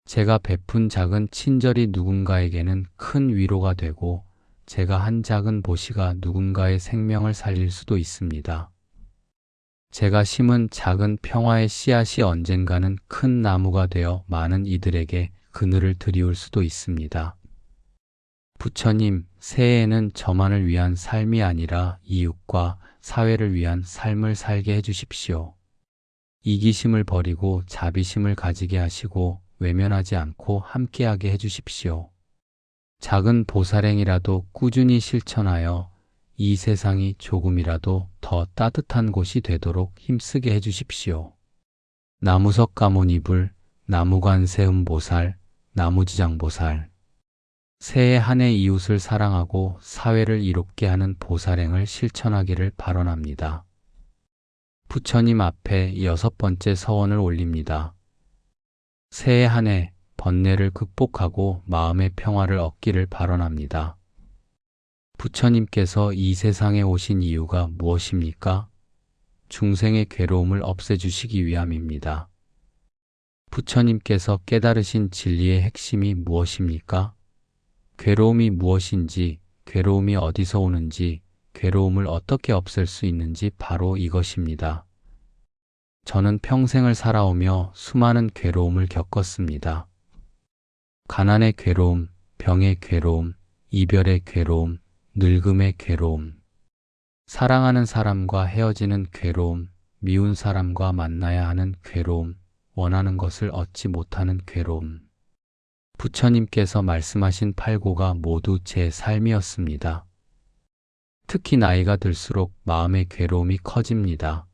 S1: 제가 베푼 작은 친절이 누군가에게는 큰 위로가 되고 제가 한 작은 보시가 누군가의 생명을 살릴 수도 있습니다. 제가 심은 작은 평화의 씨앗이 언젠가는 큰 나무가 되어 많은 이들에게 그늘을 드리울 수도 있습니다. 부처님, 새해에는 저만을 위한 삶이 아니라 이웃과 사회를 위한 삶을 살게 해주십시오. 이기심을 버리고 자비심을 가지게 하시고 외면하지 않고 함께하게 해주십시오. 작은 보살행이라도 꾸준히 실천하여 이 세상이 조금이라도 더 따뜻한 곳이 되도록 힘쓰게 해주십시오. 나무석 가모니불, 나무관세음보살, 나무지장보살. 새해 한 해 이웃을 사랑하고 사회를 이롭게 하는 보살행을 실천하기를 발언합니다. 부처님 앞에 6번째 서원을 올립니다. 새해 한 해 번뇌를 극복하고 마음의 평화를 얻기를 발언합니다. 부처님께서 이 세상에 오신 이유가 무엇입니까? 중생의 괴로움을 없애주시기 위함입니다. 부처님께서 깨달으신 진리의 핵심이 무엇입니까? 괴로움이 무엇인지, 괴로움이 어디서 오는지, 괴로움을 어떻게 없앨 수 있는지 바로 이것입니다. 저는 평생을 살아오며 수많은 괴로움을 겪었습니다. 가난의 괴로움, 병의 괴로움, 이별의 괴로움, 늙음의 괴로움, 사랑하는 사람과 헤어지는 괴로움, 미운 사람과 만나야 하는 괴로움, 원하는 것을 얻지 못하는 괴로움. 부처님께서 말씀하신 팔고가 모두 제 삶이었습니다. 특히 나이가 들수록 마음의 괴로움이 커집니다.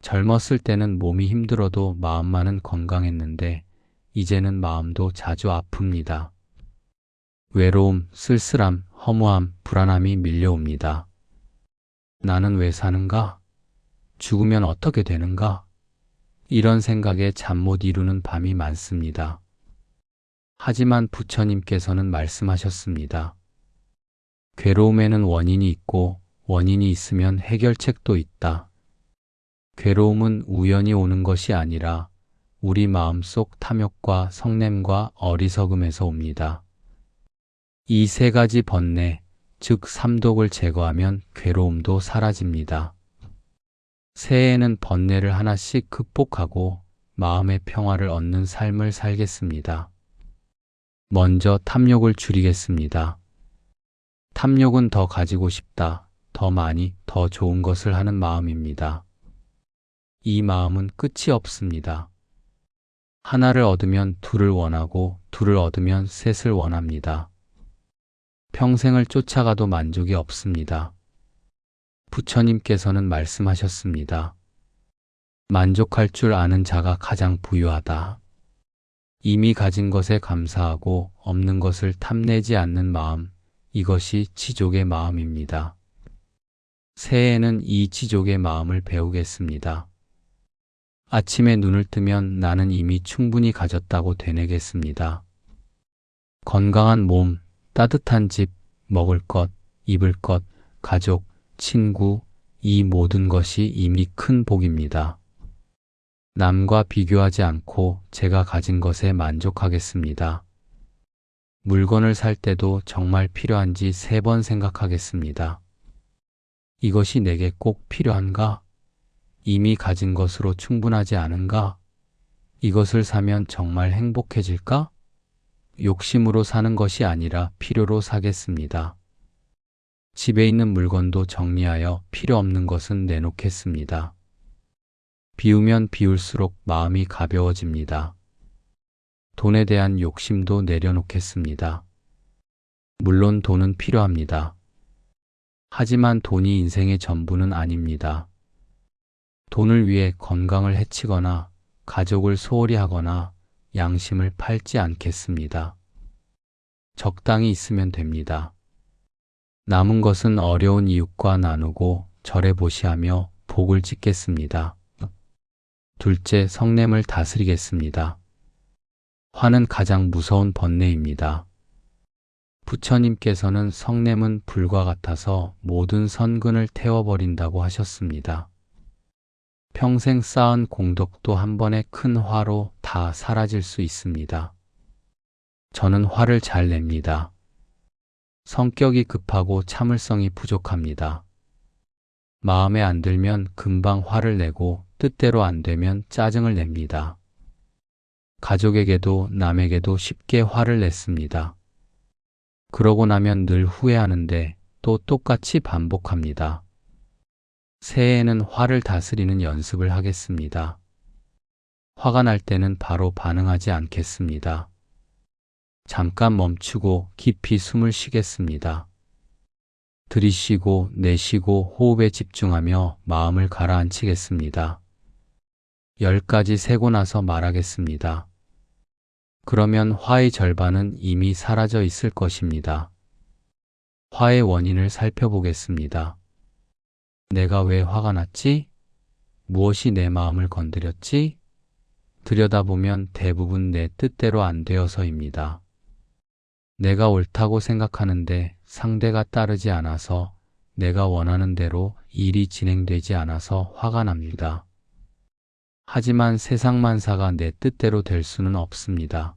S1: 젊었을 때는 몸이 힘들어도 마음만은 건강했는데 이제는 마음도 자주 아픕니다. 외로움, 쓸쓸함, 허무함, 불안함이 밀려옵니다. 나는 왜 사는가? 죽으면 어떻게 되는가? 이런 생각에 잠 못 이루는 밤이 많습니다. 하지만 부처님께서는 말씀하셨습니다. 괴로움에는 원인이 있고 원인이 있으면 해결책도 있다. 괴로움은 우연히 오는 것이 아니라 우리 마음속 탐욕과 성냄과 어리석음에서 옵니다. 이 세 가지 번뇌, 즉 삼독을 제거하면 괴로움도 사라집니다. 새해에는 번뇌를 하나씩 극복하고 마음의 평화를 얻는 삶을 살겠습니다. 먼저 탐욕을 줄이겠습니다. 탐욕은 더 가지고 싶다, 더 많이, 더 좋은 것을 하는 마음입니다. 이 마음은 끝이 없습니다. 하나를 얻으면 둘을 원하고 둘을 얻으면 셋을 원합니다. 평생을 쫓아가도 만족이 없습니다. 부처님께서는 말씀하셨습니다. 만족할 줄 아는 자가 가장 부유하다. 이미 가진 것에 감사하고 없는 것을 탐내지 않는 마음, 이것이 지족의 마음입니다. 새해에는 이 지족의 마음을 배우겠습니다. 아침에 눈을 뜨면 나는 이미 충분히 가졌다고 되뇌겠습니다. 건강한 몸, 따뜻한 집, 먹을 것, 입을 것, 가족, 친구, 이 모든 것이 이미 큰 복입니다. 남과 비교하지 않고 제가 가진 것에 만족하겠습니다. 물건을 살 때도 정말 필요한지 3번 생각하겠습니다. 이것이 내게 꼭 필요한가? 이미 가진 것으로 충분하지 않은가? 이것을 사면 정말 행복해질까? 욕심으로 사는 것이 아니라 필요로 사겠습니다. 집에 있는 물건도 정리하여 필요 없는 것은 내놓겠습니다. 비우면 비울수록 마음이 가벼워집니다. 돈에 대한 욕심도 내려놓겠습니다. 물론 돈은 필요합니다. 하지만 돈이 인생의 전부는 아닙니다. 돈을 위해 건강을 해치거나 가족을 소홀히 하거나 양심을 팔지 않겠습니다. 적당히 있으면 됩니다. 남은 것은 어려운 이웃과 나누고 절에 보시하며 복을 짓겠습니다. 둘째, 성냄을 다스리겠습니다. 화는 가장 무서운 번뇌입니다. 부처님께서는 성냄은 불과 같아서 모든 선근을 태워버린다고 하셨습니다. 평생 쌓은 공덕도 한 번에 큰 화로 다 사라질 수 있습니다. 저는 화를 잘 냅니다. 성격이 급하고 참을성이 부족합니다. 마음에 안 들면 금방 화를 내고 뜻대로 안 되면 짜증을 냅니다. 가족에게도 남에게도 쉽게 화를 냈습니다. 그러고 나면 늘 후회하는데 또 똑같이 반복합니다. 새해에는 화를 다스리는 연습을 하겠습니다. 화가 날 때는 바로 반응하지 않겠습니다. 잠깐 멈추고 깊이 숨을 쉬겠습니다. 들이쉬고 내쉬고 호흡에 집중하며 마음을 가라앉히겠습니다. 10가지 세고 나서 말하겠습니다. 그러면 화의 절반은 이미 사라져 있을 것입니다. 화의 원인을 살펴보겠습니다. 내가 왜 화가 났지? 무엇이 내 마음을 건드렸지? 들여다보면 대부분 내 뜻대로 안 되어서입니다. 내가 옳다고 생각하는데 상대가 따르지 않아서, 내가 원하는 대로 일이 진행되지 않아서 화가 납니다. 하지만 세상 만사가 내 뜻대로 될 수는 없습니다.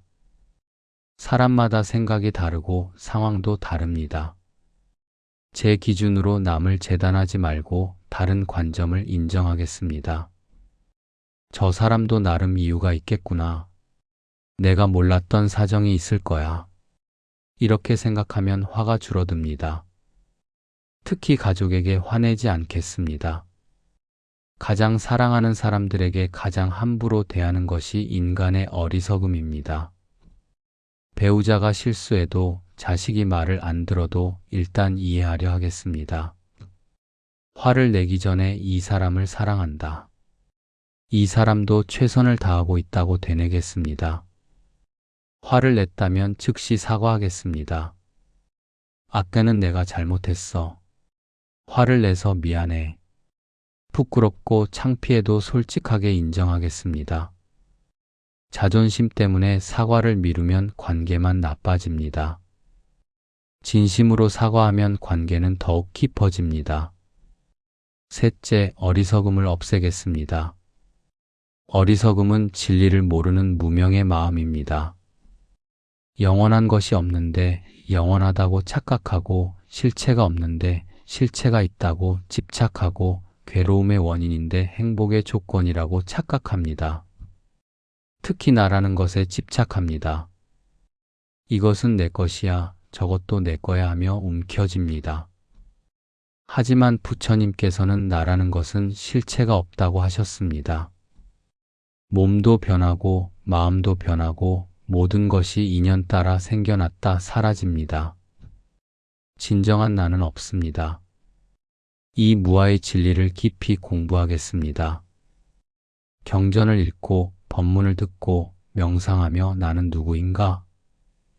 S1: 사람마다 생각이 다르고 상황도 다릅니다. 제 기준으로 남을 재단하지 말고 다른 관점을 인정하겠습니다. 저 사람도 나름 이유가 있겠구나. 내가 몰랐던 사정이 있을 거야. 이렇게 생각하면 화가 줄어듭니다. 특히 가족에게 화내지 않겠습니다. 가장 사랑하는 사람들에게 가장 함부로 대하는 것이 인간의 어리석음입니다. 배우자가 실수해도 자식이 말을 안 들어도 일단 이해하려 하겠습니다. 화를 내기 전에 이 사람을 사랑한다. 이 사람도 최선을 다하고 있다고 되뇌겠습니다. 화를 냈다면 즉시 사과하겠습니다. 아까는 내가 잘못했어. 화를 내서 미안해. 부끄럽고 창피해도 솔직하게 인정하겠습니다. 자존심 때문에 사과를 미루면 관계만 나빠집니다. 진심으로 사과하면 관계는 더욱 깊어집니다. 셋째, 어리석음을 없애겠습니다. 어리석음은 진리를 모르는 무명의 마음입니다. 영원한 것이 없는데 영원하다고 착각하고, 실체가 없는데 실체가 있다고 집착하고, 괴로움의 원인인데 행복의 조건이라고 착각합니다. 특히 나라는 것에 집착합니다. 이것은 내 것이야, 저것도 내 거야 하며 움켜집니다. 하지만 부처님께서는 나라는 것은 실체가 없다고 하셨습니다. 몸도 변하고 마음도 변하고 모든 것이 인연 따라 생겨났다 사라집니다. 진정한 나는 없습니다. 이 무아의 진리를 깊이 공부하겠습니다. 경전을 읽고 법문을 듣고 명상하며 나는 누구인가?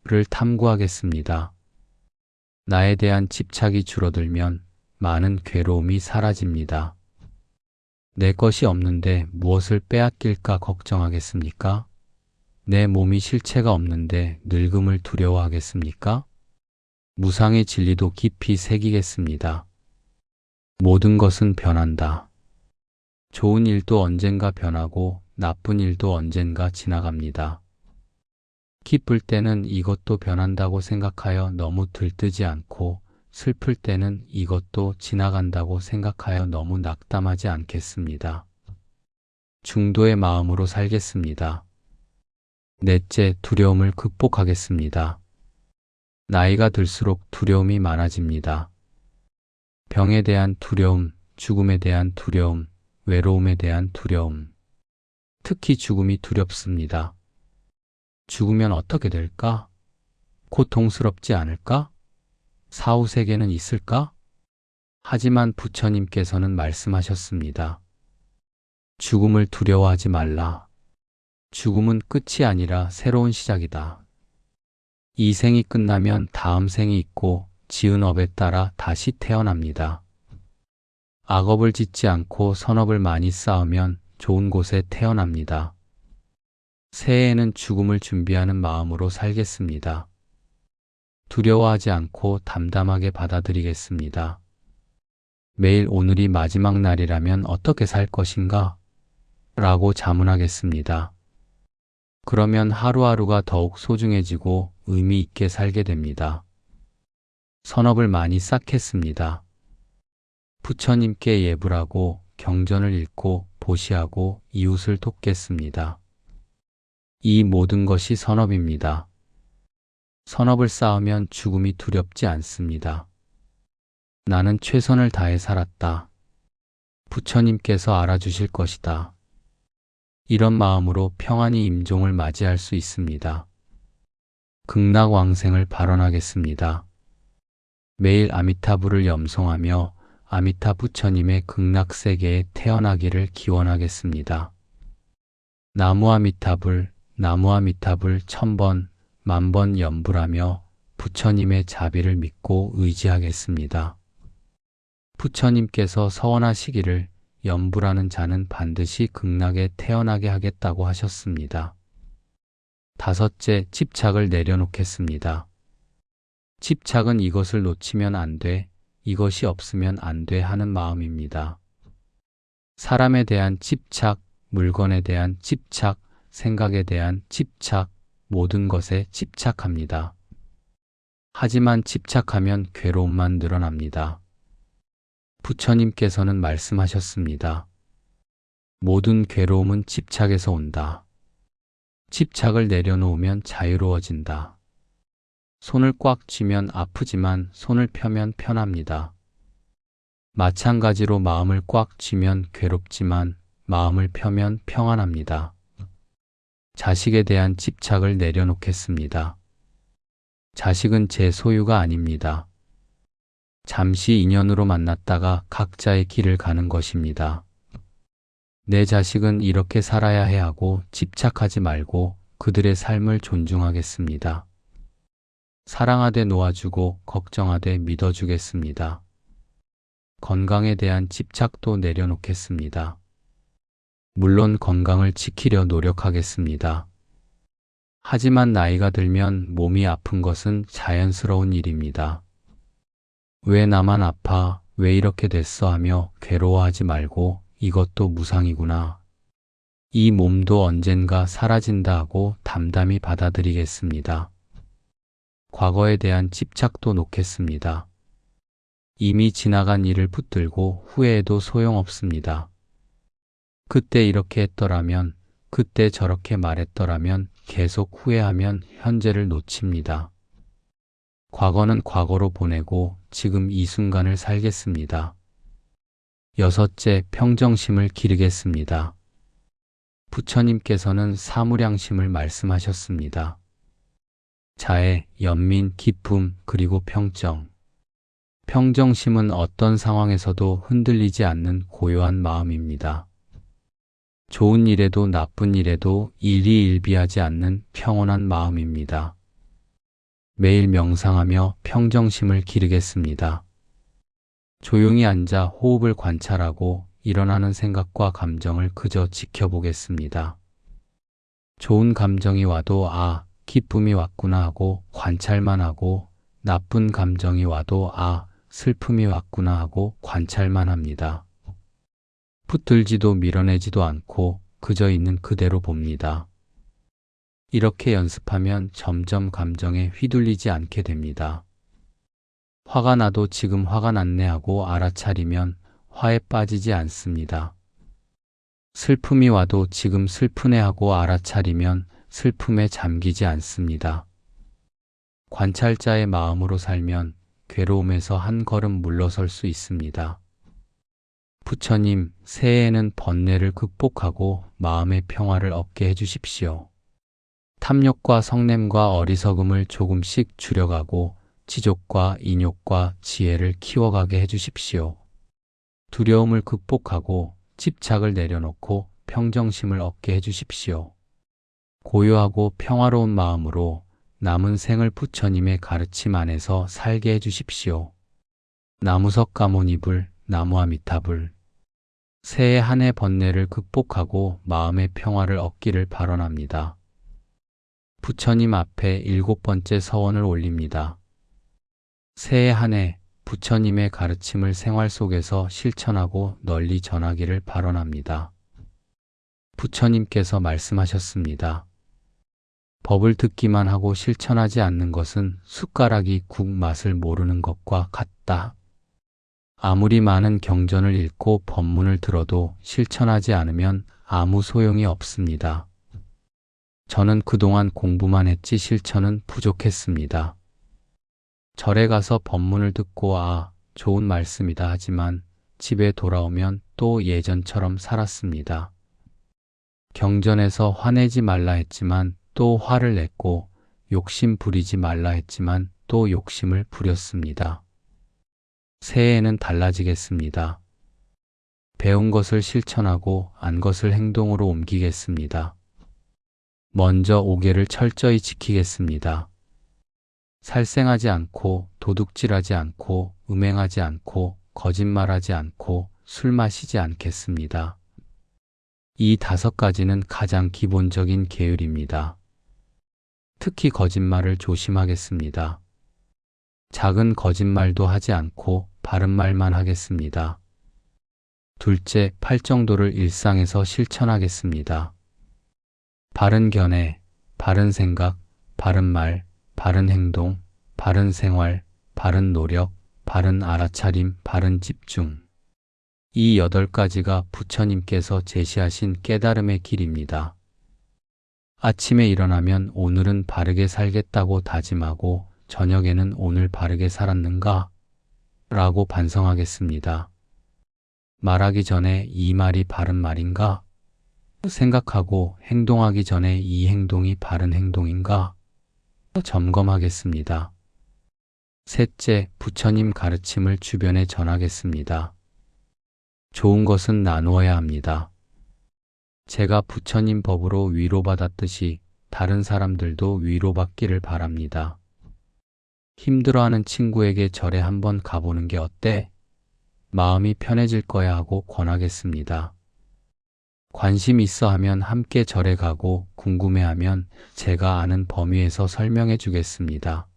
S1: 를 탐구하겠습니다. 나에 대한 집착이 줄어들면 많은 괴로움이 사라집니다. 내 것이 없는데 무엇을 빼앗길까 걱정하겠습니까? 내 몸이 실체가 없는데 늙음을 두려워하겠습니까? 무상의 진리도 깊이 새기겠습니다. 모든 것은 변한다. 좋은 일도 언젠가 변하고 나쁜 일도 언젠가 지나갑니다. 기쁠 때는 이것도 변한다고 생각하여 너무 들뜨지 않고, 슬플 때는 이것도 지나간다고 생각하여 너무 낙담하지 않겠습니다. 중도의 마음으로 살겠습니다. 넷째, 두려움을 극복하겠습니다. 나이가 들수록 두려움이 많아집니다. 병에 대한 두려움, 죽음에 대한 두려움, 외로움에 대한 두려움. 특히 죽음이 두렵습니다. 죽으면 어떻게 될까? 고통스럽지 않을까? 사후세계는 있을까? 하지만 부처님께서는 말씀하셨습니다. 죽음을 두려워하지 말라. 죽음은 끝이 아니라 새로운 시작이다. 이 생이 끝나면 다음 생이 있고 지은 업에 따라 다시 태어납니다. 악업을 짓지 않고 선업을 많이 쌓으면 좋은 곳에 태어납니다. 새해에는 죽음을 준비하는 마음으로 살겠습니다. 두려워하지 않고 담담하게 받아들이겠습니다. 매일 오늘이 마지막 날이라면 어떻게 살 것인가? 라고 자문하겠습니다. 그러면 하루하루가 더욱 소중해지고 의미 있게 살게 됩니다. 선업을 많이 쌓겠습니다. 부처님께 예불하고 경전을 읽고 보시하고 이웃을 돕겠습니다. 이 모든 것이 선업입니다. 선업을 쌓으면 죽음이 두렵지 않습니다. 나는 최선을 다해 살았다. 부처님께서 알아주실 것이다. 이런 마음으로 평안히 임종을 맞이할 수 있습니다. 극락왕생을 발언하겠습니다. 매일 아미타불을 염송하며 아미타 부처님의 극락세계에 태어나기를 기원하겠습니다. 나무아미타불, 나무아미타불 1000번, 10,000번 염불하며 부처님의 자비를 믿고 의지하겠습니다. 부처님께서 서원하시기를 염불하는 자는 반드시 극락에 태어나게 하겠다고 하셨습니다. 다섯째, 집착을 내려놓겠습니다. 집착은 이것을 놓치면 안 돼, 이것이 없으면 안 돼 하는 마음입니다. 사람에 대한 집착, 물건에 대한 집착, 생각에 대한 집착, 모든 것에 집착합니다. 하지만 집착하면 괴로움만 늘어납니다. 부처님께서는 말씀하셨습니다. 모든 괴로움은 집착에서 온다. 집착을 내려놓으면 자유로워진다. 손을 꽉 쥐면 아프지만 손을 펴면 편합니다. 마찬가지로 마음을 꽉 쥐면 괴롭지만 마음을 펴면 평안합니다. 자식에 대한 집착을 내려놓겠습니다. 자식은 제 소유가 아닙니다. 잠시 인연으로 만났다가 각자의 길을 가는 것입니다. 내 자식은 이렇게 살아야 해 하고 집착하지 말고 그들의 삶을 존중하겠습니다. 사랑하되 놓아주고 걱정하되 믿어주겠습니다. 건강에 대한 집착도 내려놓겠습니다. 물론 건강을 지키려 노력하겠습니다. 하지만 나이가 들면 몸이 아픈 것은 자연스러운 일입니다. 왜 나만 아파? 왜 이렇게 됐어? 하며 괴로워하지 말고 이것도 무상이구나. 이 몸도 언젠가 사라진다 하고 담담히 받아들이겠습니다. 과거에 대한 집착도 놓겠습니다. 이미 지나간 일을 붙들고 후회해도 소용없습니다. 그때 이렇게 했더라면, 그때 저렇게 말했더라면 계속 후회하면 현재를 놓칩니다. 과거는 과거로 보내고 지금 이 순간을 살겠습니다. 여섯째, 평정심을 기르겠습니다. 부처님께서는 사무량심을 말씀하셨습니다. 자애, 연민, 기쁨, 그리고 평정. 평정심은 어떤 상황에서도 흔들리지 않는 고요한 마음입니다. 좋은 일에도 나쁜 일에도 일희일비하지 않는 평온한 마음입니다. 매일 명상하며 평정심을 기르겠습니다. 조용히 앉아 호흡을 관찰하고 일어나는 생각과 감정을 그저 지켜보겠습니다. 좋은 감정이 와도 기쁨이 왔구나 하고 관찰만 하고 나쁜 감정이 와도 슬픔이 왔구나 하고 관찰만 합니다. 붙들지도 밀어내지도 않고 그저 있는 그대로 봅니다. 이렇게 연습하면 점점 감정에 휘둘리지 않게 됩니다. 화가 나도 지금 화가 났네 하고 알아차리면 화에 빠지지 않습니다. 슬픔이 와도 지금 슬프네 하고 알아차리면 슬픔에 잠기지 않습니다. 관찰자의 마음으로 살면 괴로움에서 한 걸음 물러설 수 있습니다. 부처님, 새해에는 번뇌를 극복하고 마음의 평화를 얻게 해주십시오. 탐욕과 성냄과 어리석음을 조금씩 줄여가고 지족과 인욕과 지혜를 키워가게 해주십시오. 두려움을 극복하고 집착을 내려놓고 평정심을 얻게 해주십시오. 고요하고 평화로운 마음으로 남은 생을 부처님의 가르침 안에서 살게 해주십시오. 나무석 가모니불, 나무아미타불. 새해 한 해 번뇌를 극복하고 마음의 평화를 얻기를 발언합니다. 부처님 앞에 7번째 서원을 올립니다. 새해 한 해 부처님의 가르침을 생활 속에서 실천하고 널리 전하기를 발언합니다. 부처님께서 말씀하셨습니다. 법을 듣기만 하고 실천하지 않는 것은 숟가락이 국 맛을 모르는 것과 같다. 아무리 많은 경전을 읽고 법문을 들어도 실천하지 않으면 아무 소용이 없습니다. 저는 그동안 공부만 했지 실천은 부족했습니다. 절에 가서 법문을 듣고 좋은 말씀이다 하지만 집에 돌아오면 또 예전처럼 살았습니다. 경전에서 화내지 말라 했지만 또 화를 냈고 욕심 부리지 말라 했지만 또 욕심을 부렸습니다. 새해에는 달라지겠습니다. 배운 것을 실천하고 안 것을 행동으로 옮기겠습니다. 먼저 5계를 철저히 지키겠습니다. 살생하지 않고 도둑질하지 않고 음행하지 않고 거짓말하지 않고 술 마시지 않겠습니다. 이 5가지는 가장 기본적인 계율입니다. 특히 거짓말을 조심하겠습니다. 작은 거짓말도 하지 않고 바른 말만 하겠습니다. 둘째, 8정도를 일상에서 실천하겠습니다. 바른 견해, 바른 생각, 바른 말, 바른 행동, 바른 생활, 바른 노력, 바른 알아차림, 바른 집중. 이 8가지가 부처님께서 제시하신 깨달음의 길입니다. 아침에 일어나면 오늘은 바르게 살겠다고 다짐하고 저녁에는 오늘 바르게 살았는가? 라고 반성하겠습니다. 말하기 전에 이 말이 바른 말인가? 생각하고 행동하기 전에 이 행동이 바른 행동인가? 점검하겠습니다. 셋째, 부처님 가르침을 주변에 전하겠습니다. 좋은 것은 나누어야 합니다. 제가 부처님 법으로 위로받았듯이 다른 사람들도 위로받기를 바랍니다. 힘들어하는 친구에게 절에 한번 가보는 게 어때? 마음이 편해질 거야 하고 권하겠습니다. 관심 있어 하면 함께 절에 가고 궁금해하면 제가 아는 범위에서 설명해 주겠습니다.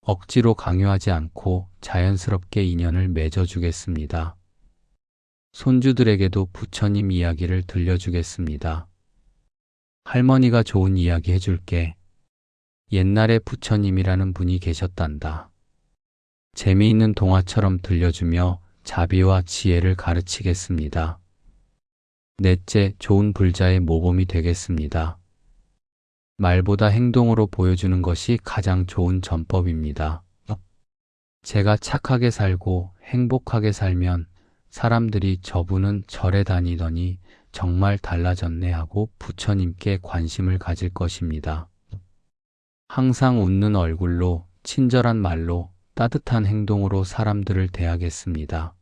S1: 억지로 강요하지 않고 자연스럽게 인연을 맺어 주겠습니다. 손주들에게도 부처님 이야기를 들려주겠습니다. 할머니가 좋은 이야기 해줄게. 옛날에 부처님이라는 분이 계셨단다. 재미있는 동화처럼 들려주며 자비와 지혜를 가르치겠습니다. 넷째, 좋은 불자의 모범이 되겠습니다. 말보다 행동으로 보여주는 것이 가장 좋은 전법입니다. 제가 착하게 살고 행복하게 살면 사람들이 저분은 절에 다니더니 정말 달라졌네 하고 부처님께 관심을 가질 것입니다. 항상 웃는 얼굴로, 친절한 말로, 따뜻한 행동으로 사람들을 대하겠습니다.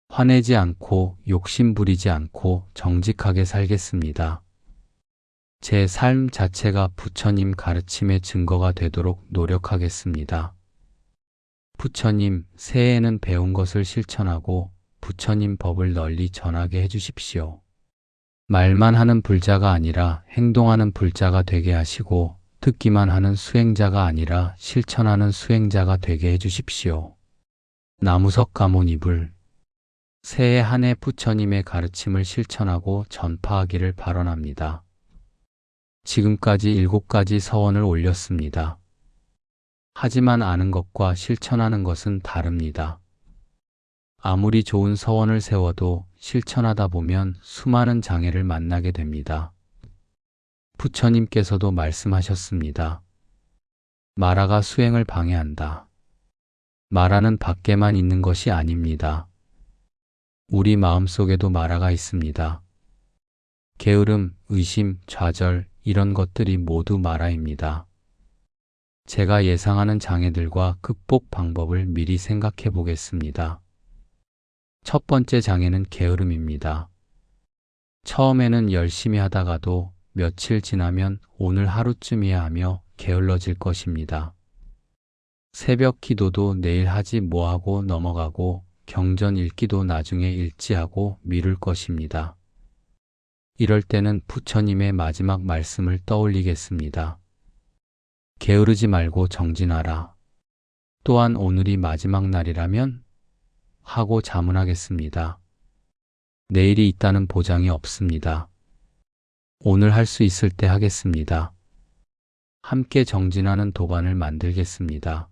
S1: 화내지 않고 욕심 부리지 않고 정직하게 살겠습니다. 제 삶 자체가 부처님 가르침의 증거가 되도록 노력하겠습니다. 부처님, 새해에는 배운 것을 실천하고 부처님 법을 널리 전하게 해주십시오. 말만 하는 불자가 아니라 행동하는 불자가 되게 하시고 듣기만 하는 수행자가 아니라 실천하는 수행자가 되게 해주십시오. 나무석 가모니불. 새해 한 해 부처님의 가르침을 실천하고 전파하기를 발언합니다. 지금까지 7가지 서원을 올렸습니다. 하지만 아는 것과 실천하는 것은 다릅니다. 아무리 좋은 서원을 세워도 실천하다 보면 수많은 장애를 만나게 됩니다. 부처님께서도 말씀하셨습니다. 마라가 수행을 방해한다. 마라는 밖에만 있는 것이 아닙니다. 우리 마음속에도 마라가 있습니다. 게으름, 의심, 좌절 이런 것들이 모두 마라입니다. 제가 예상하는 장애들과 극복 방법을 미리 생각해 보겠습니다. 첫 번째 장애는 게으름입니다. 처음에는 열심히 하다가도 며칠 지나면 오늘 하루쯤이야 하며 게을러질 것입니다. 새벽 기도도 내일 하지 뭐하고 넘어가고 경전 읽기도 나중에 읽지 하고 미룰 것입니다. 이럴 때는 부처님의 마지막 말씀을 떠올리겠습니다. 게으르지 말고 정진하라. 또한 오늘이 마지막 날이라면? 하고 자문하겠습니다. 내일이 있다는 보장이 없습니다. 오늘 할 수 있을 때 하겠습니다. 함께 정진하는 도반을 만들겠습니다.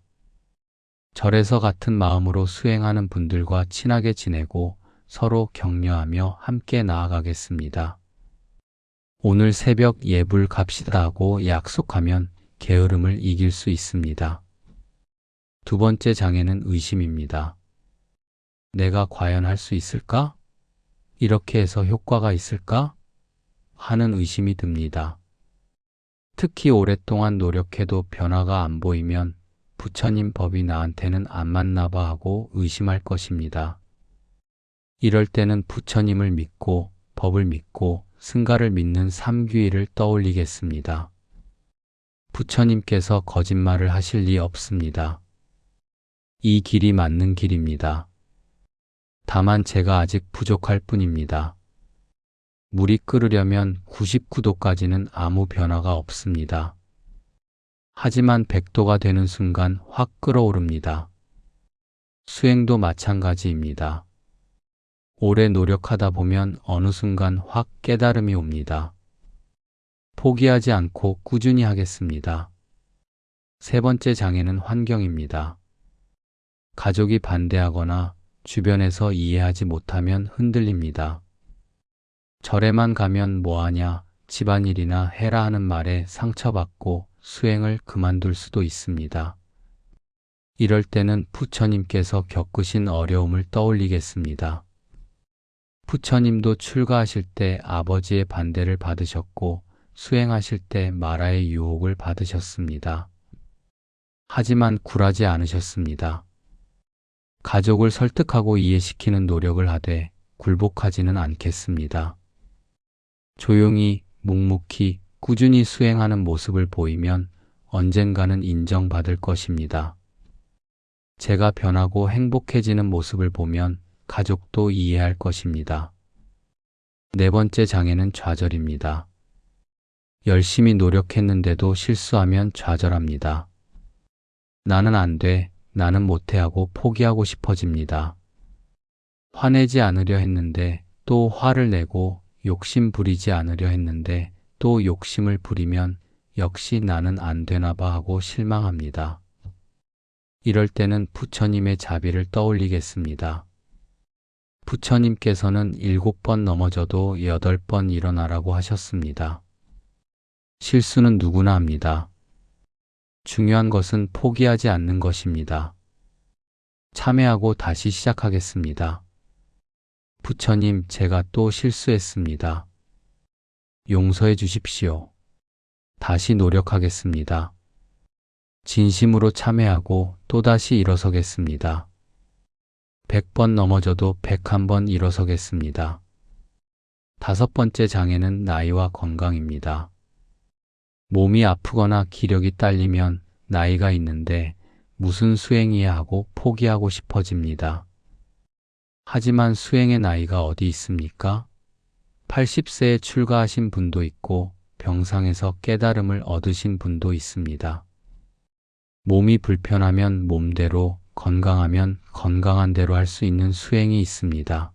S1: 절에서 같은 마음으로 수행하는 분들과 친하게 지내고 서로 격려하며 함께 나아가겠습니다. 오늘 새벽 예불 갑시다 하고 약속하면 게으름을 이길 수 있습니다. 두 번째 장애는 의심입니다. 내가 과연 할 수 있을까? 이렇게 해서 효과가 있을까? 하는 의심이 듭니다. 특히 오랫동안 노력해도 변화가 안 보이면 부처님 법이 나한테는 안 맞나 봐 하고 의심할 것입니다. 이럴 때는 부처님을 믿고 법을 믿고 승가를 믿는 삼귀의를 떠올리겠습니다. 부처님께서 거짓말을 하실 리 없습니다. 이 길이 맞는 길입니다. 다만 제가 아직 부족할 뿐입니다. 물이 끓으려면 99도까지는 아무 변화가 없습니다. 하지만 100도가 되는 순간 확 끓어오릅니다. 수행도 마찬가지입니다. 오래 노력하다 보면 어느 순간 확 깨달음이 옵니다. 포기하지 않고 꾸준히 하겠습니다. 세 번째 장애는 환경입니다. 가족이 반대하거나 주변에서 이해하지 못하면 흔들립니다. 절에만 가면 뭐하냐, 집안일이나 해라 하는 말에 상처받고 수행을 그만둘 수도 있습니다. 이럴 때는 부처님께서 겪으신 어려움을 떠올리겠습니다. 부처님도 출가하실 때 아버지의 반대를 받으셨고 수행하실 때 마라의 유혹을 받으셨습니다. 하지만 굴하지 않으셨습니다. 가족을 설득하고 이해시키는 노력을 하되 굴복하지는 않겠습니다. 조용히 묵묵히 꾸준히 수행하는 모습을 보이면 언젠가는 인정받을 것입니다. 제가 변하고 행복해지는 모습을 보면 가족도 이해할 것입니다. 네 번째 장애는 좌절입니다. 열심히 노력했는데도 실수하면 좌절합니다. 나는 안 돼, 나는 못해 하고 포기하고 싶어집니다. 화내지 않으려 했는데 또 화를 내고 욕심 부리지 않으려 했는데 또 욕심을 부리면 역시 나는 안 되나 봐 하고 실망합니다. 이럴 때는 부처님의 자비를 떠올리겠습니다. 부처님께서는 7번 넘어져도 8번 일어나라고 하셨습니다. 실수는 누구나 합니다. 중요한 것은 포기하지 않는 것입니다. 참회하고 다시 시작하겠습니다. 부처님, 제가 또 실수했습니다. 용서해 주십시오. 다시 노력하겠습니다. 진심으로 참회하고 또다시 일어서겠습니다. 100번 넘어져도 101번 일어서겠습니다. 다섯 번째 장애는 나이와 건강입니다. 몸이 아프거나 기력이 딸리면 나이가 있는데 무슨 수행이야 하고 포기하고 싶어집니다. 하지만 수행의 나이가 어디 있습니까? 80세에 출가하신 분도 있고 병상에서 깨달음을 얻으신 분도 있습니다. 몸이 불편하면 몸대로, 건강하면 건강한 대로 할 수 있는 수행이 있습니다.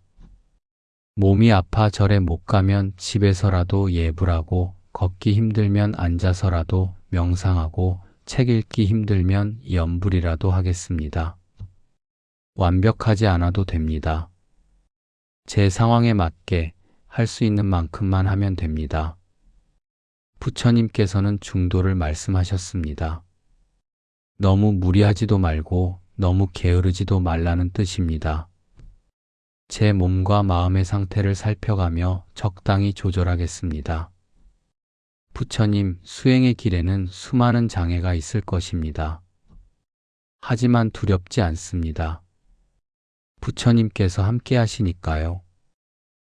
S1: 몸이 아파 절에 못 가면 집에서라도 예불하고, 걷기 힘들면 앉아서라도 명상하고, 책 읽기 힘들면 염불이라도 하겠습니다. 완벽하지 않아도 됩니다. 제 상황에 맞게 할 수 있는 만큼만 하면 됩니다. 부처님께서는 중도를 말씀하셨습니다. 너무 무리하지도 말고 너무 게으르지도 말라는 뜻입니다. 제 몸과 마음의 상태를 살펴가며 적당히 조절하겠습니다. 부처님, 수행의 길에는 수많은 장애가 있을 것입니다. 하지만 두렵지 않습니다. 부처님께서 함께 하시니까요.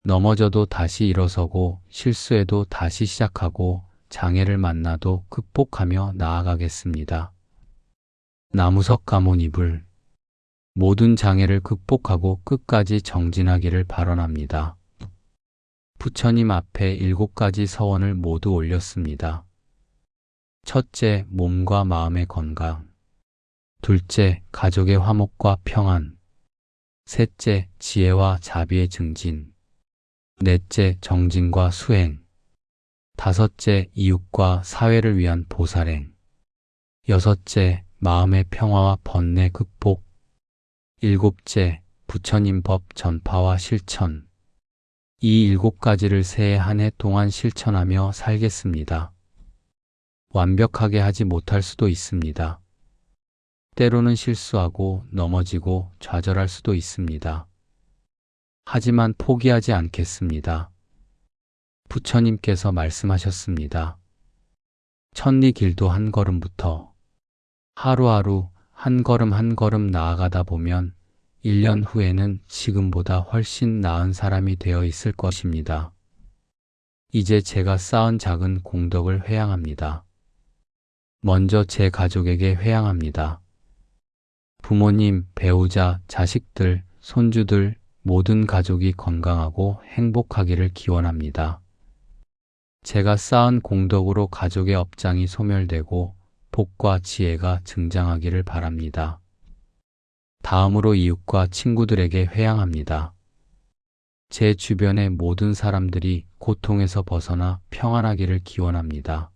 S1: 넘어져도 다시 일어서고 실수해도 다시 시작하고 장애를 만나도 극복하며 나아가겠습니다. 나무석 가모니불 모든 장애를 극복하고 끝까지 정진하기를 발언합니다. 부처님 앞에 7가지 서원을 모두 올렸습니다. 첫째, 몸과 마음의 건강. 둘째, 가족의 화목과 평안. 셋째, 지혜와 자비의 증진. 넷째, 정진과 수행. 다섯째, 이웃과 사회를 위한 보살행. 여섯째, 마음의 평화와 번뇌 극복. 일곱째, 부처님 법 전파와 실천. 이 7가지를 새해 한 해 동안 실천하며 살겠습니다. 완벽하게 하지 못할 수도 있습니다. 때로는 실수하고 넘어지고 좌절할 수도 있습니다. 하지만 포기하지 않겠습니다. 부처님께서 말씀하셨습니다. 천리 길도 한 걸음부터 하루하루 한 걸음 한 걸음 나아가다 보면 1년 후에는 지금보다 훨씬 나은 사람이 되어 있을 것입니다. 이제 제가 쌓은 작은 공덕을 회양합니다. 먼저 제 가족에게 회양합니다. 부모님, 배우자, 자식들, 손주들, 모든 가족이 건강하고 행복하기를 기원합니다. 제가 쌓은 공덕으로 가족의 업장이 소멸되고 복과 지혜가 증장하기를 바랍니다. 다음으로 이웃과 친구들에게 회양합니다. 제 주변의 모든 사람들이 고통에서 벗어나 평안하기를 기원합니다.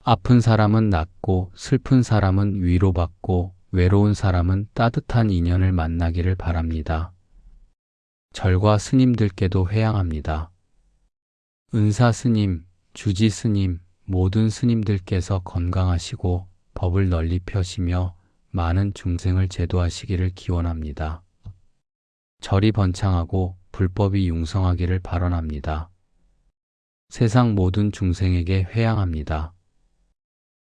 S1: 아픈 사람은 낫고 슬픈 사람은 위로받고 외로운 사람은 따뜻한 인연을 만나기를 바랍니다. 절과 스님들께도 회양합니다. 은사 스님, 주지 스님, 모든 스님들께서 건강하시고 법을 널리 펴시며 많은 중생을 제도하시기를 기원합니다. 절이 번창하고 불법이 융성하기를 발언합니다. 세상 모든 중생에게 회양합니다.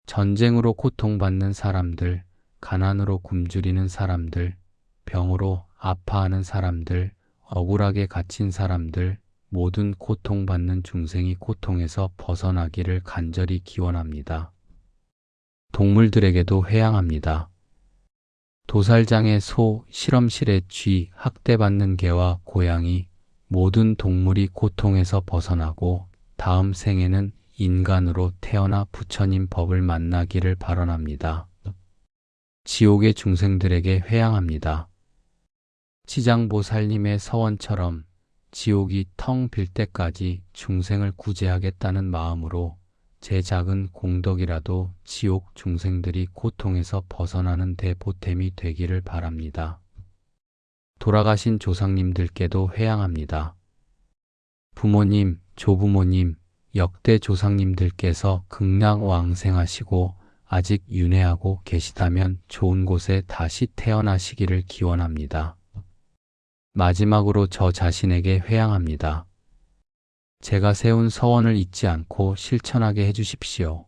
S1: 전쟁으로 고통받는 사람들, 가난으로 굶주리는 사람들, 병으로 아파하는 사람들, 억울하게 갇힌 사람들, 모든 고통받는 중생이 고통에서 벗어나기를 간절히 기원합니다. 동물들에게도 회양합니다. 도살장의 소, 실험실의 쥐, 학대받는 개와 고양이, 모든 동물이 고통에서 벗어나고 다음 생에는 인간으로 태어나 부처님 법을 만나기를 발언합니다. 지옥의 중생들에게 회양합니다. 치장보살님의 서원처럼 지옥이 텅 빌 때까지 중생을 구제하겠다는 마음으로 제 작은 공덕이라도 지옥 중생들이 고통에서 벗어나는 대보탬이 되기를 바랍니다. 돌아가신 조상님들께도 회양합니다. 부모님, 조부모님, 역대 조상님들께서 극락왕생하시고 아직 윤회하고 계시다면 좋은 곳에 다시 태어나시기를 기원합니다. 마지막으로 저 자신에게 회양합니다. 제가 세운 서원을 잊지 않고 실천하게 해주십시오.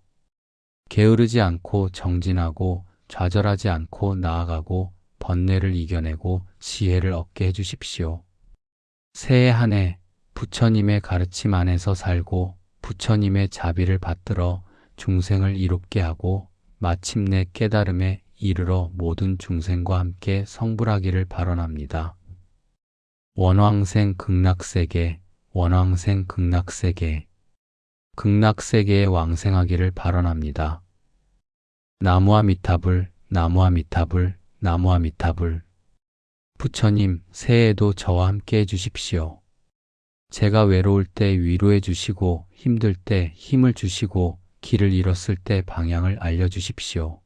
S1: 게으르지 않고 정진하고 좌절하지 않고 나아가고 번뇌를 이겨내고 지혜를 얻게 해주십시오. 새해 한 해 부처님의 가르침 안에서 살고 부처님의 자비를 받들어 중생을 이롭게 하고 마침내 깨달음에 이르러 모든 중생과 함께 성불하기를 발언합니다. 원왕생 극락세계, 원왕생 극락세계, 극락세계에 왕생하기를 발언합니다. 나무아미타불, 나무아미타불, 나무아미타불. 부처님, 새해에도 저와 함께 해주십시오. 제가 외로울 때 위로해 주시고 힘들 때 힘을 주시고 길을 잃었을 때 방향을 알려주십시오.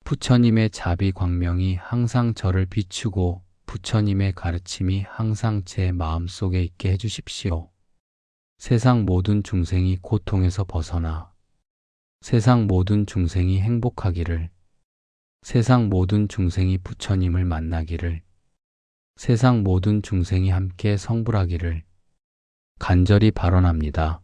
S1: 부처님의 자비 광명이 항상 저를 비추고 부처님의 가르침이 항상 제 마음속에 있게 해주십시오. 세상 모든 중생이 고통에서 벗어나 세상 모든 중생이 행복하기를, 세상 모든 중생이 부처님을 만나기를, 세상 모든 중생이 함께 성불하기를 간절히 발언합니다.